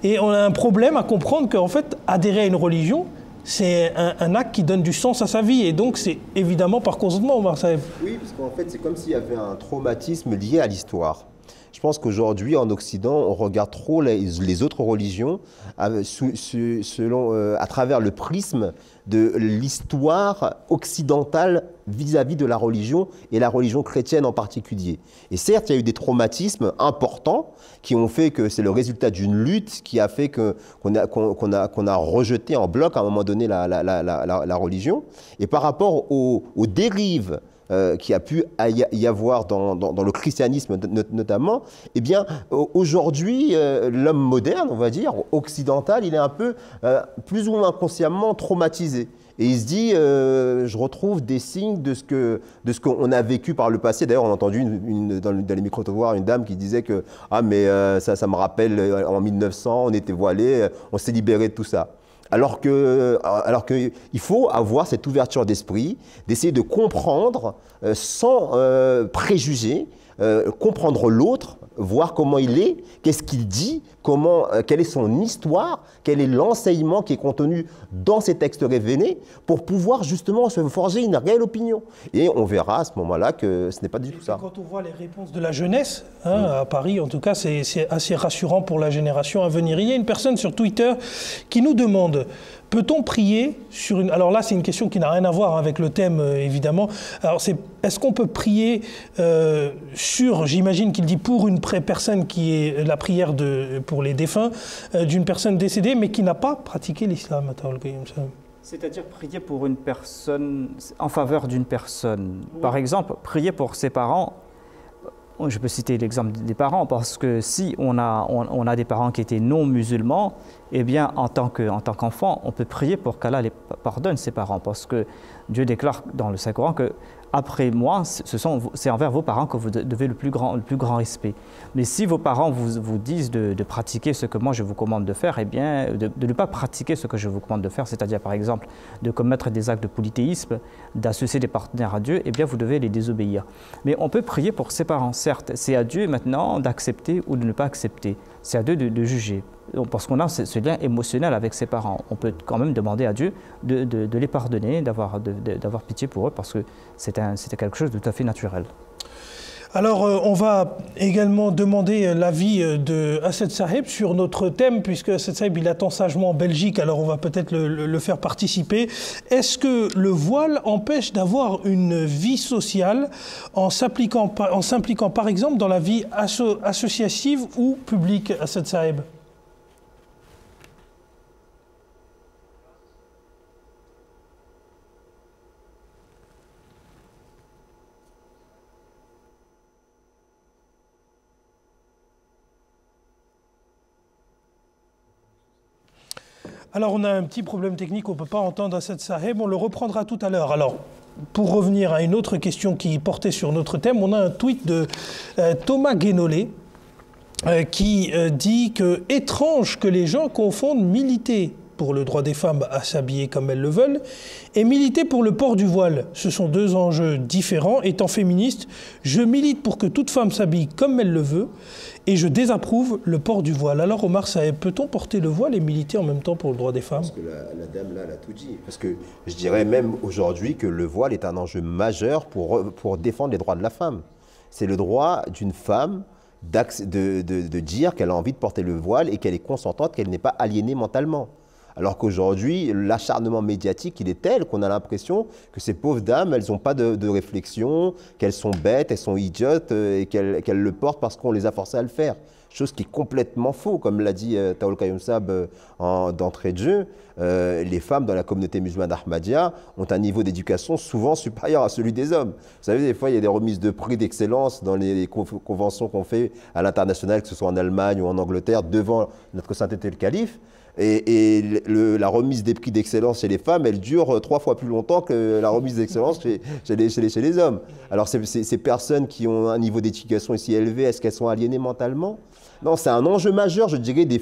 et on a un problème à comprendre qu'en fait adhérer à une religion, c'est un acte qui donne du sens à sa vie et donc c'est évidemment par consentement, Omar Saeb. Oui, parce qu'en fait c'est comme s'il y avait un traumatisme lié à l'histoire. Je pense qu'aujourd'hui en Occident on regarde trop les autres religions à travers le prisme de l'histoire occidentale vis-à-vis de la religion et la religion chrétienne en particulier. Et certes, il y a eu des traumatismes importants qui ont fait que c'est le résultat d'une lutte qui a fait qu'on a rejeté en bloc à un moment donné la religion. Et par rapport aux dérives qui a pu y avoir dans le christianisme notamment, eh bien aujourd'hui l'homme moderne, on va dire, occidental, il est un peu plus ou moins inconsciemment traumatisé. Et il se dit, je retrouve des signes de ce qu'on a vécu par le passé. D'ailleurs, on a entendu dans les micro-trottoirs une dame qui disait que « Ah, mais ça me rappelle en 1900, on était voilés, on s'est libéré de tout ça ». Alors qu'il faut avoir cette ouverture d'esprit, d'essayer de comprendre sans préjugés, comprendre l'autre, voir comment il est, qu'est-ce qu'il dit, quelle est son histoire, quel est l'enseignement qui est contenu dans ces textes révélés pour pouvoir justement se forger une réelle opinion. Et on verra à ce moment-là que ce n'est pas du tout ça. Quand on voit les réponses de la jeunesse, à Paris en tout cas, c'est assez rassurant pour la génération à venir. Il y a une personne sur Twitter qui nous demande: peut-on prier sur une... Alors là, c'est une question qui n'a rien à voir avec le thème, évidemment. Alors, est-ce qu'on peut prier sur, j'imagine qu'il dit pour une personne qui est la prière pour les défunts, d'une personne décédée, mais qui n'a pas pratiqué l'islam. C'est-à-dire prier pour une personne, en faveur d'une personne. Oui. Par exemple, prier pour ses parents. Je peux citer l'exemple des parents, parce que si on a des parents qui étaient non musulmans, eh bien, en tant qu'enfant, on peut prier pour qu'Allah les pardonne ses parents, parce que Dieu déclare dans le Saint-Coran que après moi, c'est envers vos parents que vous devez le plus grand respect. Mais si vos parents vous disent de pratiquer ce que moi je vous commande de faire, eh bien, de ne pas pratiquer ce que je vous commande de faire, c'est-à-dire par exemple de commettre des actes de polythéisme, d'associer des partenaires à Dieu, eh bien vous devez les désobéir. Mais on peut prier pour ses parents, certes. C'est à Dieu maintenant d'accepter ou de ne pas accepter. C'est à Dieu de juger. Parce qu'on a ce lien émotionnel avec ses parents. On peut quand même demander à Dieu de les pardonner, d'avoir pitié pour eux, parce que c'était quelque chose de tout à fait naturel. Alors, on va également demander l'avis de Assed Saheb sur notre thème, puisque Assed Saheb, il attend sagement en Belgique, alors on va peut-être le faire participer. Est-ce que le voile empêche d'avoir une vie sociale en s'impliquant par exemple dans la vie associative ou publique, Assed Saheb ? Alors, on a un petit problème technique, on ne peut pas entendre Assed Saheb, on le reprendra tout à l'heure. Alors, pour revenir à une autre question qui portait sur notre thème, on a un tweet de Thomas Guénolé qui dit que « Étrange que les gens confondent militer pour le droit des femmes à s'habiller comme elles le veulent et militer pour le port du voile. Ce sont deux enjeux différents. Étant féministe, je milite pour que toute femme s'habille comme elle le veut et je désapprouve le port du voile. » Alors Omar Saeb, peut-on porter le voile et militer en même temps pour le droit des femmes? Parce que la dame là, elle a tout dit. Parce que je dirais même aujourd'hui que le voile est un enjeu majeur pour défendre les droits de la femme. C'est le droit d'une femme de dire qu'elle a envie de porter le voile et qu'elle est consentante, qu'elle n'est pas aliénée mentalement. Alors qu'aujourd'hui, l'acharnement médiatique, il est tel qu'on a l'impression que ces pauvres dames, elles n'ont pas de réflexion, qu'elles sont bêtes, elles sont idiotes et qu'elles le portent parce qu'on les a forcées à le faire. Chose qui est complètement faux, comme l'a dit Taoul Kayumsab d'entrée de jeu. Les femmes dans la communauté musulmane Ahmadiyya ont un niveau d'éducation souvent supérieur à celui des hommes. Vous savez, des fois, il y a des remises de prix d'excellence dans les conventions qu'on fait à l'international, que ce soit en Allemagne ou en Angleterre, devant notre sainteté le calife. Et la remise des prix d'excellence chez les femmes, elle dure 3 fois plus longtemps que la remise d'excellence chez les hommes. Alors ces personnes qui ont un niveau d'éducation aussi élevé, est-ce qu'elles sont aliénées mentalement? Non, c'est un enjeu majeur, je dirais, des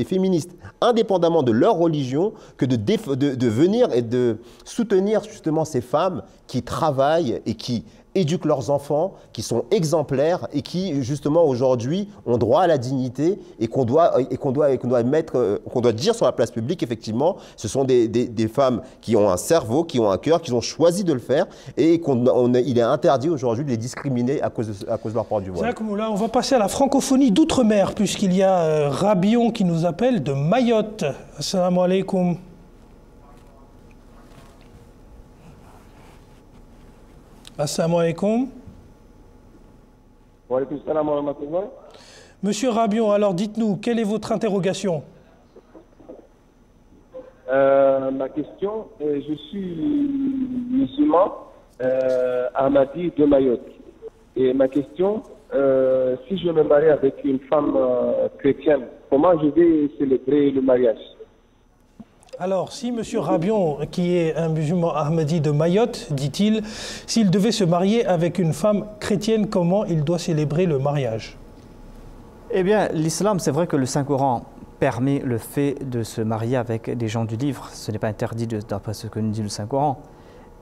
féministes, indépendamment de leur religion, que de venir et de soutenir justement ces femmes qui travaillent et qui éduquent leurs enfants, qui sont exemplaires et qui justement aujourd'hui ont droit à la dignité et qu'on doit dire sur la place publique. Effectivement, ce sont des femmes qui ont un cerveau, qui ont un cœur, qui ont choisi de le faire et il est interdit aujourd'hui de les discriminer à cause de leur port du voile. Là, on va passer à la francophonie d'outre-mer puisqu'il y a Rabion qui nous appelle de Mayotte. Assalamu alaikum. Assalamu alaikum. Wa alaikum salam wa rahmatullah. Monsieur Rabion, alors dites-nous, quelle est votre interrogation? Ma question, je suis musulman Ahmadi de Mayotte. Et ma question, si je me marie avec une femme chrétienne, comment je vais célébrer le mariage? Alors, si M. Rabion, qui est un musulman Ahmadi de Mayotte, dit-il, s'il devait se marier avec une femme chrétienne, comment il doit célébrer le mariage? Eh bien, l'islam, c'est vrai que le Saint-Coran permet le fait de se marier avec des gens du livre. Ce n'est pas interdit d'après ce que nous dit le Saint-Coran.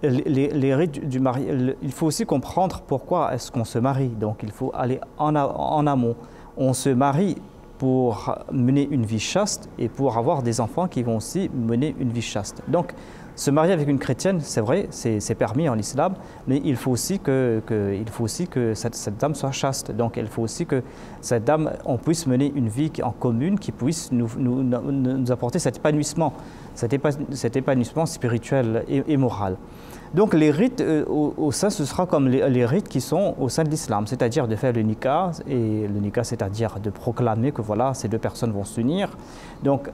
Les rites du mariage, il faut aussi comprendre pourquoi est-ce qu'on se marie. Donc, il faut aller en amont. On se marie pour mener une vie chaste et pour avoir des enfants qui vont aussi mener une vie chaste. Donc, se marier avec une chrétienne, c'est vrai, c'est permis en islam, mais il faut aussi que cette dame soit chaste. Donc, il faut aussi que cette dame, on puisse mener une vie en commune qui puisse nous apporter cet épanouissement spirituel et moral. Donc les rites au sein, ce sera comme les rites qui sont au sein de l'islam, c'est-à-dire de faire le nikah, et le nikah c'est-à-dire de proclamer que voilà, ces deux personnes vont s'unir. Donc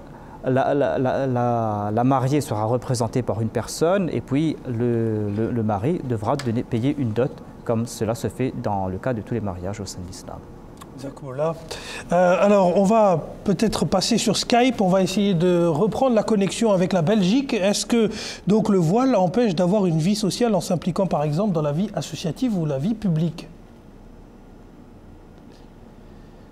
la mariée sera représentée par une personne et puis le mari devra payer une dot, comme cela se fait dans le cas de tous les mariages au sein de l'islam. Alors, on va peut-être passer sur Skype, on va essayer de reprendre la connexion avec la Belgique. Est-ce que donc le voile empêche d'avoir une vie sociale en s'impliquant par exemple dans la vie associative ou la vie publique?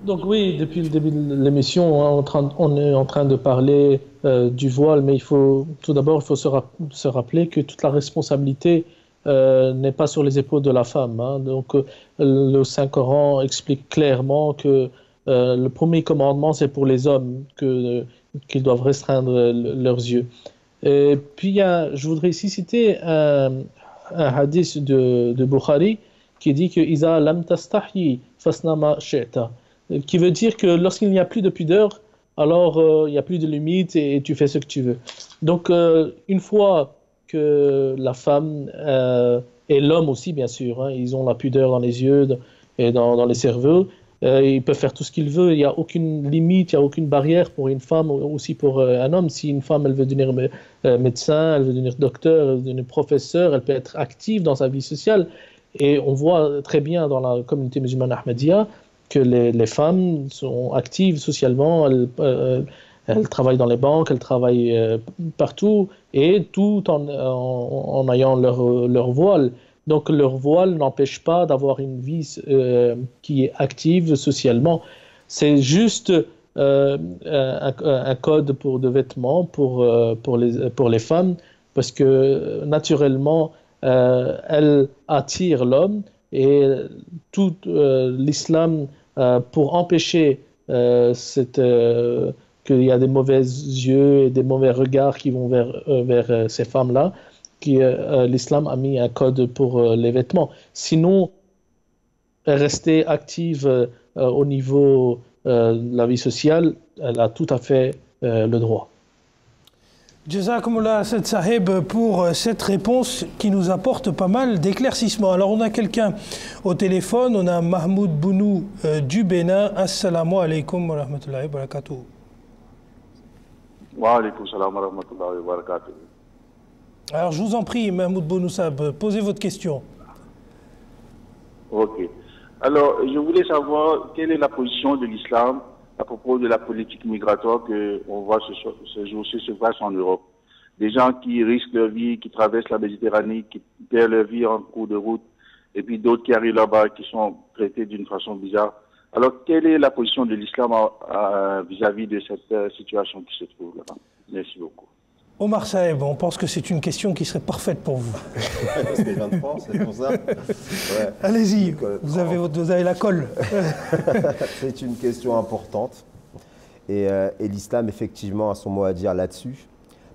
Donc oui, depuis le début de l'émission, on est en train de parler du voile, mais tout d'abord, il faut se rappeler que toute la responsabilité n'est pas sur les épaules de la femme. Hein. Donc le Saint-Coran explique clairement que le premier commandement, c'est pour les hommes qu'ils doivent restreindre leurs yeux. Et puis, je voudrais ici citer un hadith de Bukhari qui dit que « Iza lam tastahyi fasna ma shi'ta » qui veut dire que lorsqu'il n'y a plus de pudeur, alors il n'y a plus de limites et tu fais ce que tu veux. Donc, une fois que la femme et l'homme aussi, bien sûr, hein, ils ont la pudeur dans les yeux et dans les cerveaux, ils peuvent faire tout ce qu'ils veulent, il n'y a aucune limite, il n'y a aucune barrière pour une femme ou aussi pour un homme. Si une femme, elle veut devenir médecin, elle veut devenir docteur, elle veut devenir professeur, elle peut être active dans sa vie sociale. Et on voit très bien dans la communauté musulmane Ahmadiyya que les femmes sont actives socialement, elles travaillent dans les banques, elles travaillent partout, et tout en ayant leur voile. Donc leur voile n'empêche pas d'avoir une vie qui est active socialement. C'est juste un code de vêtements pour les femmes, parce que naturellement, elles attirent l'homme, et tout l'islam, pour empêcher qu'il y a des mauvais yeux et des mauvais regards qui vont vers ces femmes-là, l'islam a mis un code pour les vêtements. Sinon, rester active au niveau de la vie sociale, elle a tout à fait le droit. Jazakumullah Asad Saheb pour cette réponse qui nous apporte pas mal d'éclaircissements. Alors on a quelqu'un au téléphone, on a Mahmoud Bounou du Bénin. Assalamu alaikum wa rahmatullahi wa barakatuh. Wa alaikum salam wa rahmatullahi wa barakatuh. Alors je vous en prie Mahmoud Bounou Saheb, posez votre question. Ok. Alors je voulais savoir quelle est la position de l'islam à propos de la politique migratoire qu'on voit ce jour-ci se passe en Europe. Des gens qui risquent leur vie, qui traversent la Méditerranée, qui perdent leur vie en cours de route, et puis d'autres qui arrivent là-bas qui sont traités d'une façon bizarre. Alors, quelle est la position de l'islam vis-à-vis de cette situation qui se trouve là-bas? Merci beaucoup. Omar Saeb, on pense que c'est une question qui serait parfaite pour vous. Parce que je viens de France, c'est pour ça. Ouais. Allez-y, vous avez la colle. C'est une question importante. Et l'islam, effectivement, a son mot à dire là-dessus.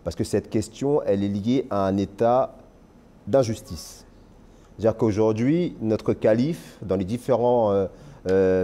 Parce que cette question, elle est liée à un état d'injustice. C'est-à-dire qu'aujourd'hui, notre calife, dans les différents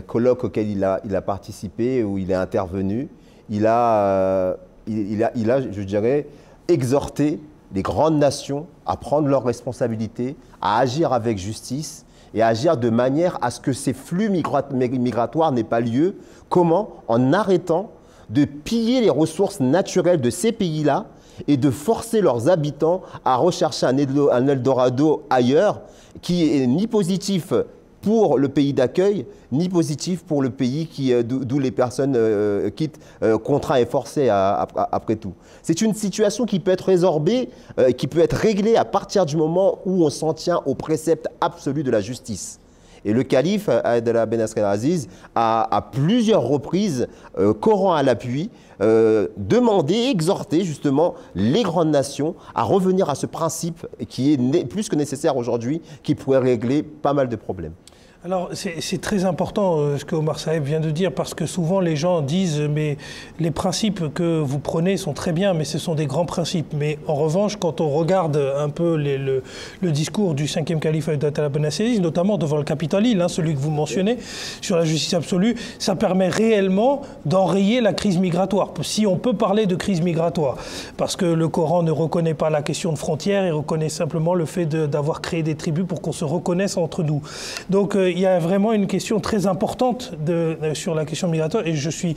colloques auxquels il a participé, où il est intervenu, il a, je dirais, exhorter les grandes nations à prendre leurs responsabilités, à agir avec justice et à agir de manière à ce que ces flux migratoires n'aient pas lieu. Comment? En arrêtant de piller les ressources naturelles de ces pays-là et de forcer leurs habitants à rechercher un Eldorado ailleurs qui est ni positif pour le pays d'accueil, ni positif pour le pays d'où les personnes quittent, contraints et forcés après tout. C'est une situation qui peut être résorbée, qui peut être réglée à partir du moment où on s'en tient au précepte absolu de la justice. Et le calife, Abdallah Ben Nasser al-Aziz, a à plusieurs reprises, Coran à l'appui, demandé, exhorté justement les grandes nations à revenir à ce principe qui est plus que nécessaire aujourd'hui, qui pourrait régler pas mal de problèmes. Alors, c'est très important ce que Omar Saeb vient de dire, parce que souvent les gens disent « mais les principes que vous prenez sont très bien, mais ce sont des grands principes ». Mais en revanche, quand on regarde un peu le discours du 5e calife Abdallah Ben Nasser, notamment devant le Capitole, celui que vous mentionnez, sur la justice absolue, ça permet réellement d'enrayer la crise migratoire, si on peut parler de crise migratoire. Parce que le Coran ne reconnaît pas la question de frontières, il reconnaît simplement le fait d'avoir créé des tribus pour qu'on se reconnaisse entre nous. Donc, il y a vraiment une question très importante sur la question migratoire et je suis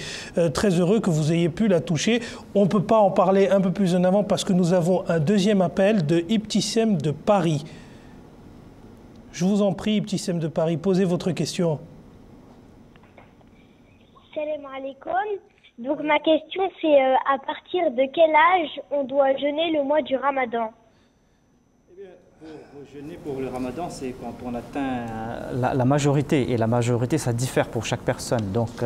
très heureux que vous ayez pu la toucher. On ne peut pas en parler un peu plus en avant parce que nous avons un deuxième appel de Ibtissem de Paris. Je vous en prie, Ibtissem de Paris, posez votre question. Salam alaikum. Donc ma question c'est à partir de quel âge on doit jeûner le mois du Ramadan? Pour jeûner pour le Ramadan, c'est quand on atteint la majorité. Et la majorité, ça diffère pour chaque personne. Donc,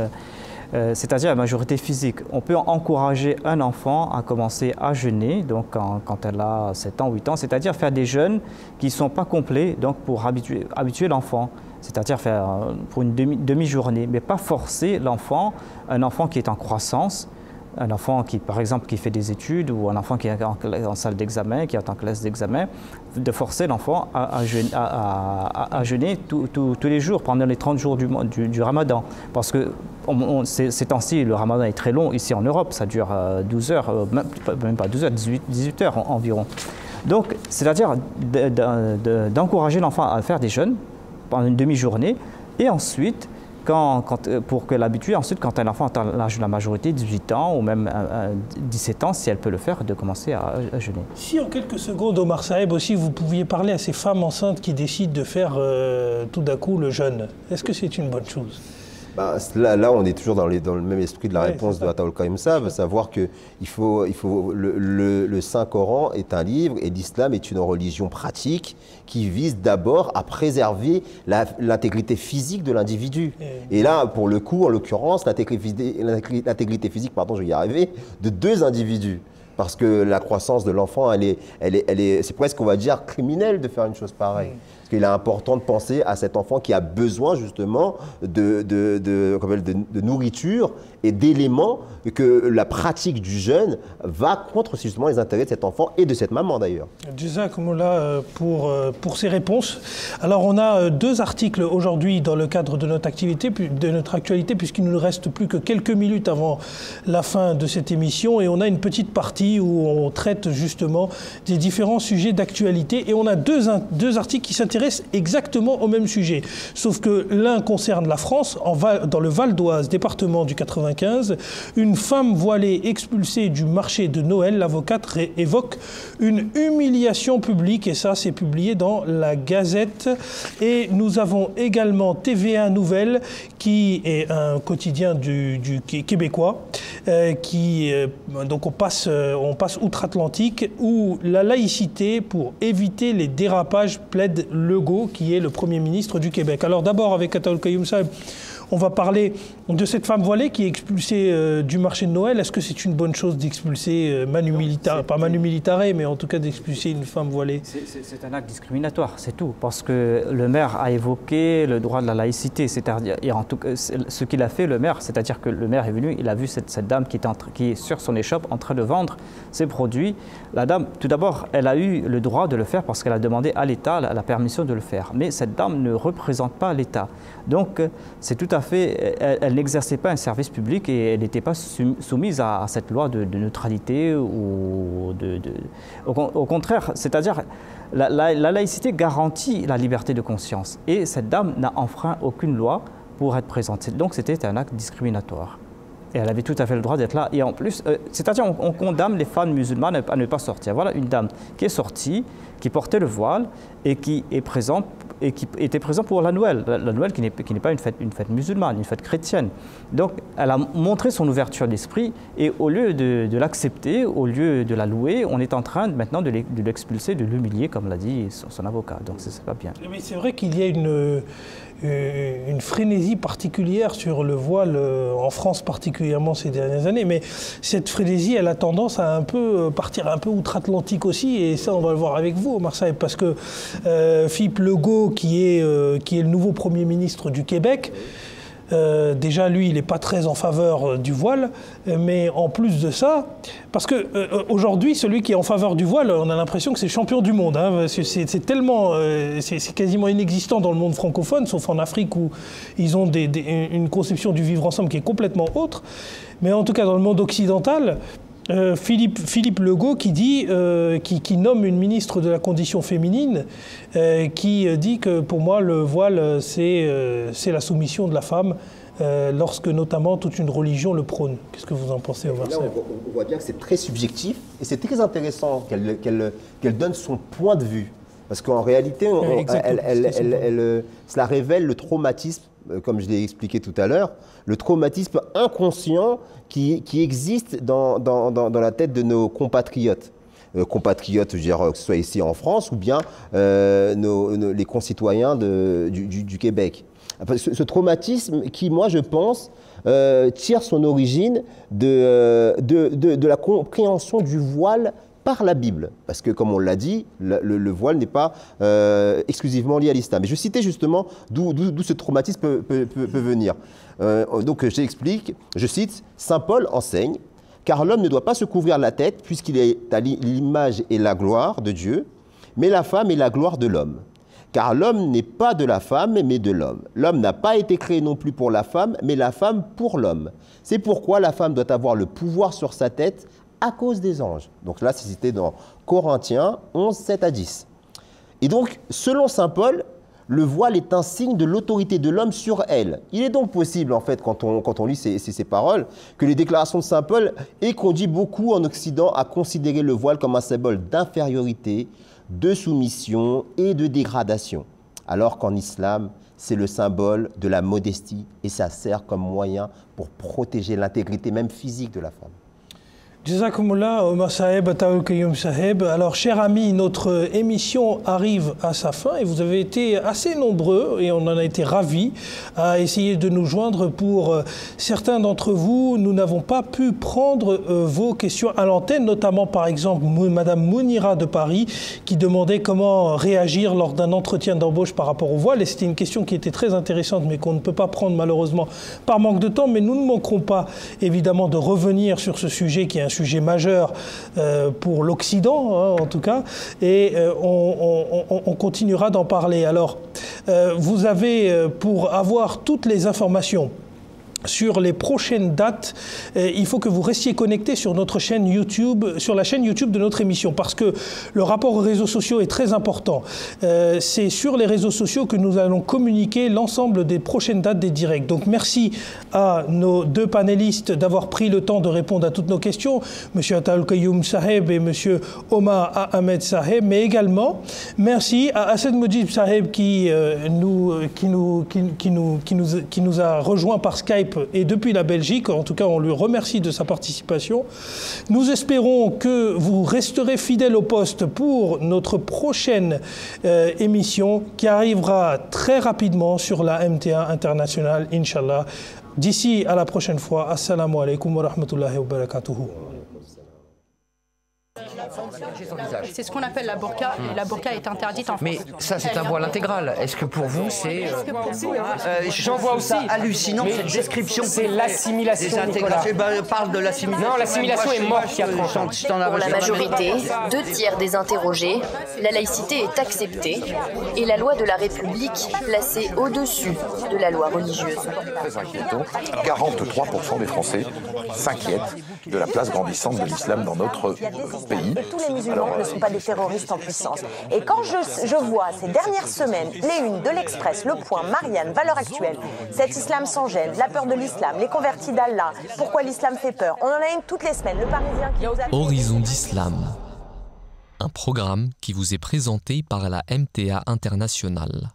c'est-à-dire la majorité physique. On peut encourager un enfant à commencer à jeûner, donc quand elle a 7 ans, 8 ans, c'est-à-dire faire des jeûnes qui ne sont pas complets, donc pour habituer l'enfant. C'est-à-dire faire pour une demi-journée, mais pas forcer l'enfant, un enfant qui est en croissance, un enfant qui, par exemple, qui fait des études ou un enfant qui est en salle d'examen, qui est en classe d'examen, de forcer l'enfant à jeûner tous les jours, pendant les 30 jours du Ramadan. Parce que ces temps-ci, le Ramadan est très long ici en Europe, ça dure 12 heures, même pas 12 heures, 18 heures environ. Donc, c'est-à-dire d'encourager l'enfant à faire des jeûnes pendant une demi-journée et ensuite, pour que l'habituer, ensuite, quand un enfant atteint l'âge de la majorité, 18 ans ou même 17 ans, si elle peut le faire, de commencer à jeûner. Si en quelques secondes, Omar Saeb aussi, vous pouviez parler à ces femmes enceintes qui décident de faire tout d'un coup le jeûne, est-ce que c'est une bonne chose? Là, on est toujours dans le même esprit de la réponse de Ataoul Karim Saab, savoir que le Saint-Coran est un livre et l'islam est une religion pratique qui vise d'abord à préserver l'intégrité physique de l'individu. Et là, pour le coup, en l'occurrence, l'intégrité physique, pardon, je vais y arriver, de deux individus. Parce que la croissance de l'enfant, c'est presque, on va dire, criminel de faire une chose pareille. Parce qu'il est important de penser à cet enfant qui a besoin justement de nourriture et d'éléments, que la pratique du jeûne va contre justement les intérêts de cet enfant et de cette maman d'ailleurs. Jazakumullah pour ces réponses. Alors on a 2 articles aujourd'hui dans le cadre de notre actualité, puisqu'il ne nous reste plus que quelques minutes avant la fin de cette émission, et on a une petite partie où on traite justement des différents sujets d'actualité, et on a deux articles qui s'intéressent exactement au même sujet, sauf que l'un concerne la France, dans le Val d'Oise, département du 95. Une femme voilée expulsée du marché de Noël, l'avocate évoque une humiliation publique, et ça c'est publié dans la Gazette. Et nous avons également TVA Nouvelles, qui est un quotidien du québécois, donc on passe outre-Atlantique, où la laïcité pour éviter les dérapages plaide Legault, qui est le Premier ministre du Québec. Alors d'abord, avec Ataoul Kayoum Saeb, on va parler de cette femme voilée qui est expulsée du marché de Noël. Est-ce que c'est une bonne chose d'expulser Manu Militare, pas Manu Militare, mais en tout cas d'expulser une femme voilée? C'est un acte discriminatoire, c'est tout. Parce que le maire a évoqué le droit de la laïcité, c'est-à-dire, en tout cas, ce qu'il a fait, le maire, c'est-à-dire que le maire est venu, il a vu cette dame qui est sur son échoppe en train de vendre ses produits. La dame, tout d'abord, elle a eu le droit de le faire parce qu'elle a demandé à l'État la permission de le faire. Mais cette dame ne représente pas l'État. Donc, c'est tout à fait, elle n'exerçait pas un service public et elle n'était pas soumise à cette loi de neutralité ou au contraire, c'est-à-dire la laïcité garantit la liberté de conscience et cette dame n'a enfreint aucune loi pour être présente. Donc c'était un acte discriminatoire. Et elle avait tout à fait le droit d'être là. Et en plus, c'est-à-dire on condamne les femmes musulmanes à ne pas sortir. Voilà une dame qui est sortie, qui portait le voile et qui est présente et qui était présent pour la Noël. La Noël qui n'est pas une fête musulmane, une fête chrétienne. Donc elle a montré son ouverture d'esprit et au lieu de l'accepter, au lieu de la louer, on est en train maintenant de l'expulser, de l'humilier, comme l'a dit son avocat. Donc c'est pas bien. Mais c'est vrai qu'il y a une frénésie particulière sur le voile en France particulièrement ces dernières années, mais cette frénésie elle a tendance à partir un peu outre-Atlantique aussi, et ça on va le voir avec vous Omar Saeb, parce que Philippe Legault qui est le nouveau Premier ministre du Québec, déjà lui il n'est pas très en faveur du voile, mais en plus de ça, parce que aujourd'hui celui qui est en faveur du voile, on a l'impression que c'est champion du monde, hein, c'est tellement, c'est quasiment inexistant dans le monde francophone, sauf en Afrique où ils ont une conception du vivre ensemble qui est complètement autre, mais en tout cas dans le monde occidental, Philippe Legault qui dit, qui nomme une ministre de la condition féminine, qui dit que pour moi le voile c'est la soumission de la femme, lorsque notamment toute une religion le prône. Qu'est-ce que vous en pensez, Omar Saeb? On voit bien que c'est très subjectif et c'est très intéressant qu'elle donne son point de vue. Parce qu'en réalité, cela révèle le traumatisme, comme je l'ai expliqué tout à l'heure, le traumatisme inconscient qui existe dans la tête de nos compatriotes. Compatriotes, je veux dire, que ce soit ici en France ou bien les concitoyens du Québec. Ce traumatisme qui, moi, je pense, tire son origine de la compréhension du voile par la Bible. Parce que, comme on l'a dit, le voile n'est pas exclusivement lié à l'islam. Mais je citais justement d'où ce traumatisme peut venir. Donc, j'explique, je cite, « Saint Paul enseigne, car l'homme ne doit pas se couvrir la tête, puisqu'il est à l'image et la gloire de Dieu, mais la femme est la gloire de l'homme. Car l'homme n'est pas de la femme, mais de l'homme. L'homme n'a pas été créé non plus pour la femme, mais la femme pour l'homme. C'est pourquoi la femme doit avoir le pouvoir sur sa tête à cause des anges. » Donc là, c'est cité dans Corinthiens 11, 7 à 10. Et donc, selon saint Paul, le voile est un signe de l'autorité de l'homme sur elle. Il est donc possible, en fait, quand on lit ces paroles, que les déclarations de saint Paul aient conduit beaucoup en Occident à considérer le voile comme un symbole d'infériorité, de soumission et de dégradation. Alors qu'en islam, c'est le symbole de la modestie et ça sert comme moyen pour protéger l'intégrité même physique de la femme. Jazakumullah, Omar Saheb, Ataoul Kayoum Saheb. Alors, chers amis, notre émission arrive à sa fin et vous avez été assez nombreux et on en a été ravis à essayer de nous joindre. Pour certains d'entre vous, nous n'avons pas pu prendre vos questions à l'antenne, notamment par exemple Madame Mounira de Paris qui demandait comment réagir lors d'un entretien d'embauche par rapport au voile. Et c'était une question qui était très intéressante mais qu'on ne peut pas prendre malheureusement par manque de temps. Mais nous ne manquerons pas évidemment de revenir sur ce sujet qui est un sujet majeur pour l'Occident, en tout cas, et on continuera d'en parler. Alors, vous avez, pour avoir toutes les informations sur les prochaines dates, il faut que vous restiez connectés sur notre chaîne YouTube, sur la chaîne YouTube de notre émission, parce que le rapport aux réseaux sociaux est très important. C'est sur les réseaux sociaux que nous allons communiquer l'ensemble des prochaines dates des directs. Donc merci à nos deux panélistes d'avoir pris le temps de répondre à toutes nos questions, M. Ataoul Kayoum Saheb et M. Omar Ahmed Saheb, mais également merci à Assed Moujib Saheb qui nous a rejoint par Skype et depuis la Belgique. En tout cas, on lui remercie de sa participation. Nous espérons que vous resterez fidèles au poste pour notre prochaine émission qui arrivera très rapidement sur la MTA internationale, Inch'Allah. D'ici à la prochaine fois, assalamu alaikum wa rahmatullahi wa barakatuhu. C'est ce qu'on appelle la burqa, et la burqa est interdite en France. Mais ça, c'est un voile intégral. Est-ce que pour vous, c'est... J'en vois aussi. Hallucinant, cette description. C'est l'assimilation, Nicolas. Parle de l'assimilation. Non, l'assimilation est morte il y a 30 ans. Pour la majorité, 2/3 des interrogés, la laïcité est acceptée et la loi de la République placée au-dessus de la loi religieuse. Très inquiétant. 43% des Français s'inquiètent de la place grandissante de l'islam dans notre pays. Tous les musulmans ne sont pas des terroristes en puissance. Et quand je vois ces dernières semaines les unes de l'Express, Le Point, Marianne, Valeurs Actuelles, cet islam sans gêne, la peur de l'islam, les convertis d'Allah, pourquoi l'islam fait peur, on en a une toutes les semaines. Le Parisien qui nous a... Horizon d'Islam, un programme qui vous est présenté par la MTA Internationale.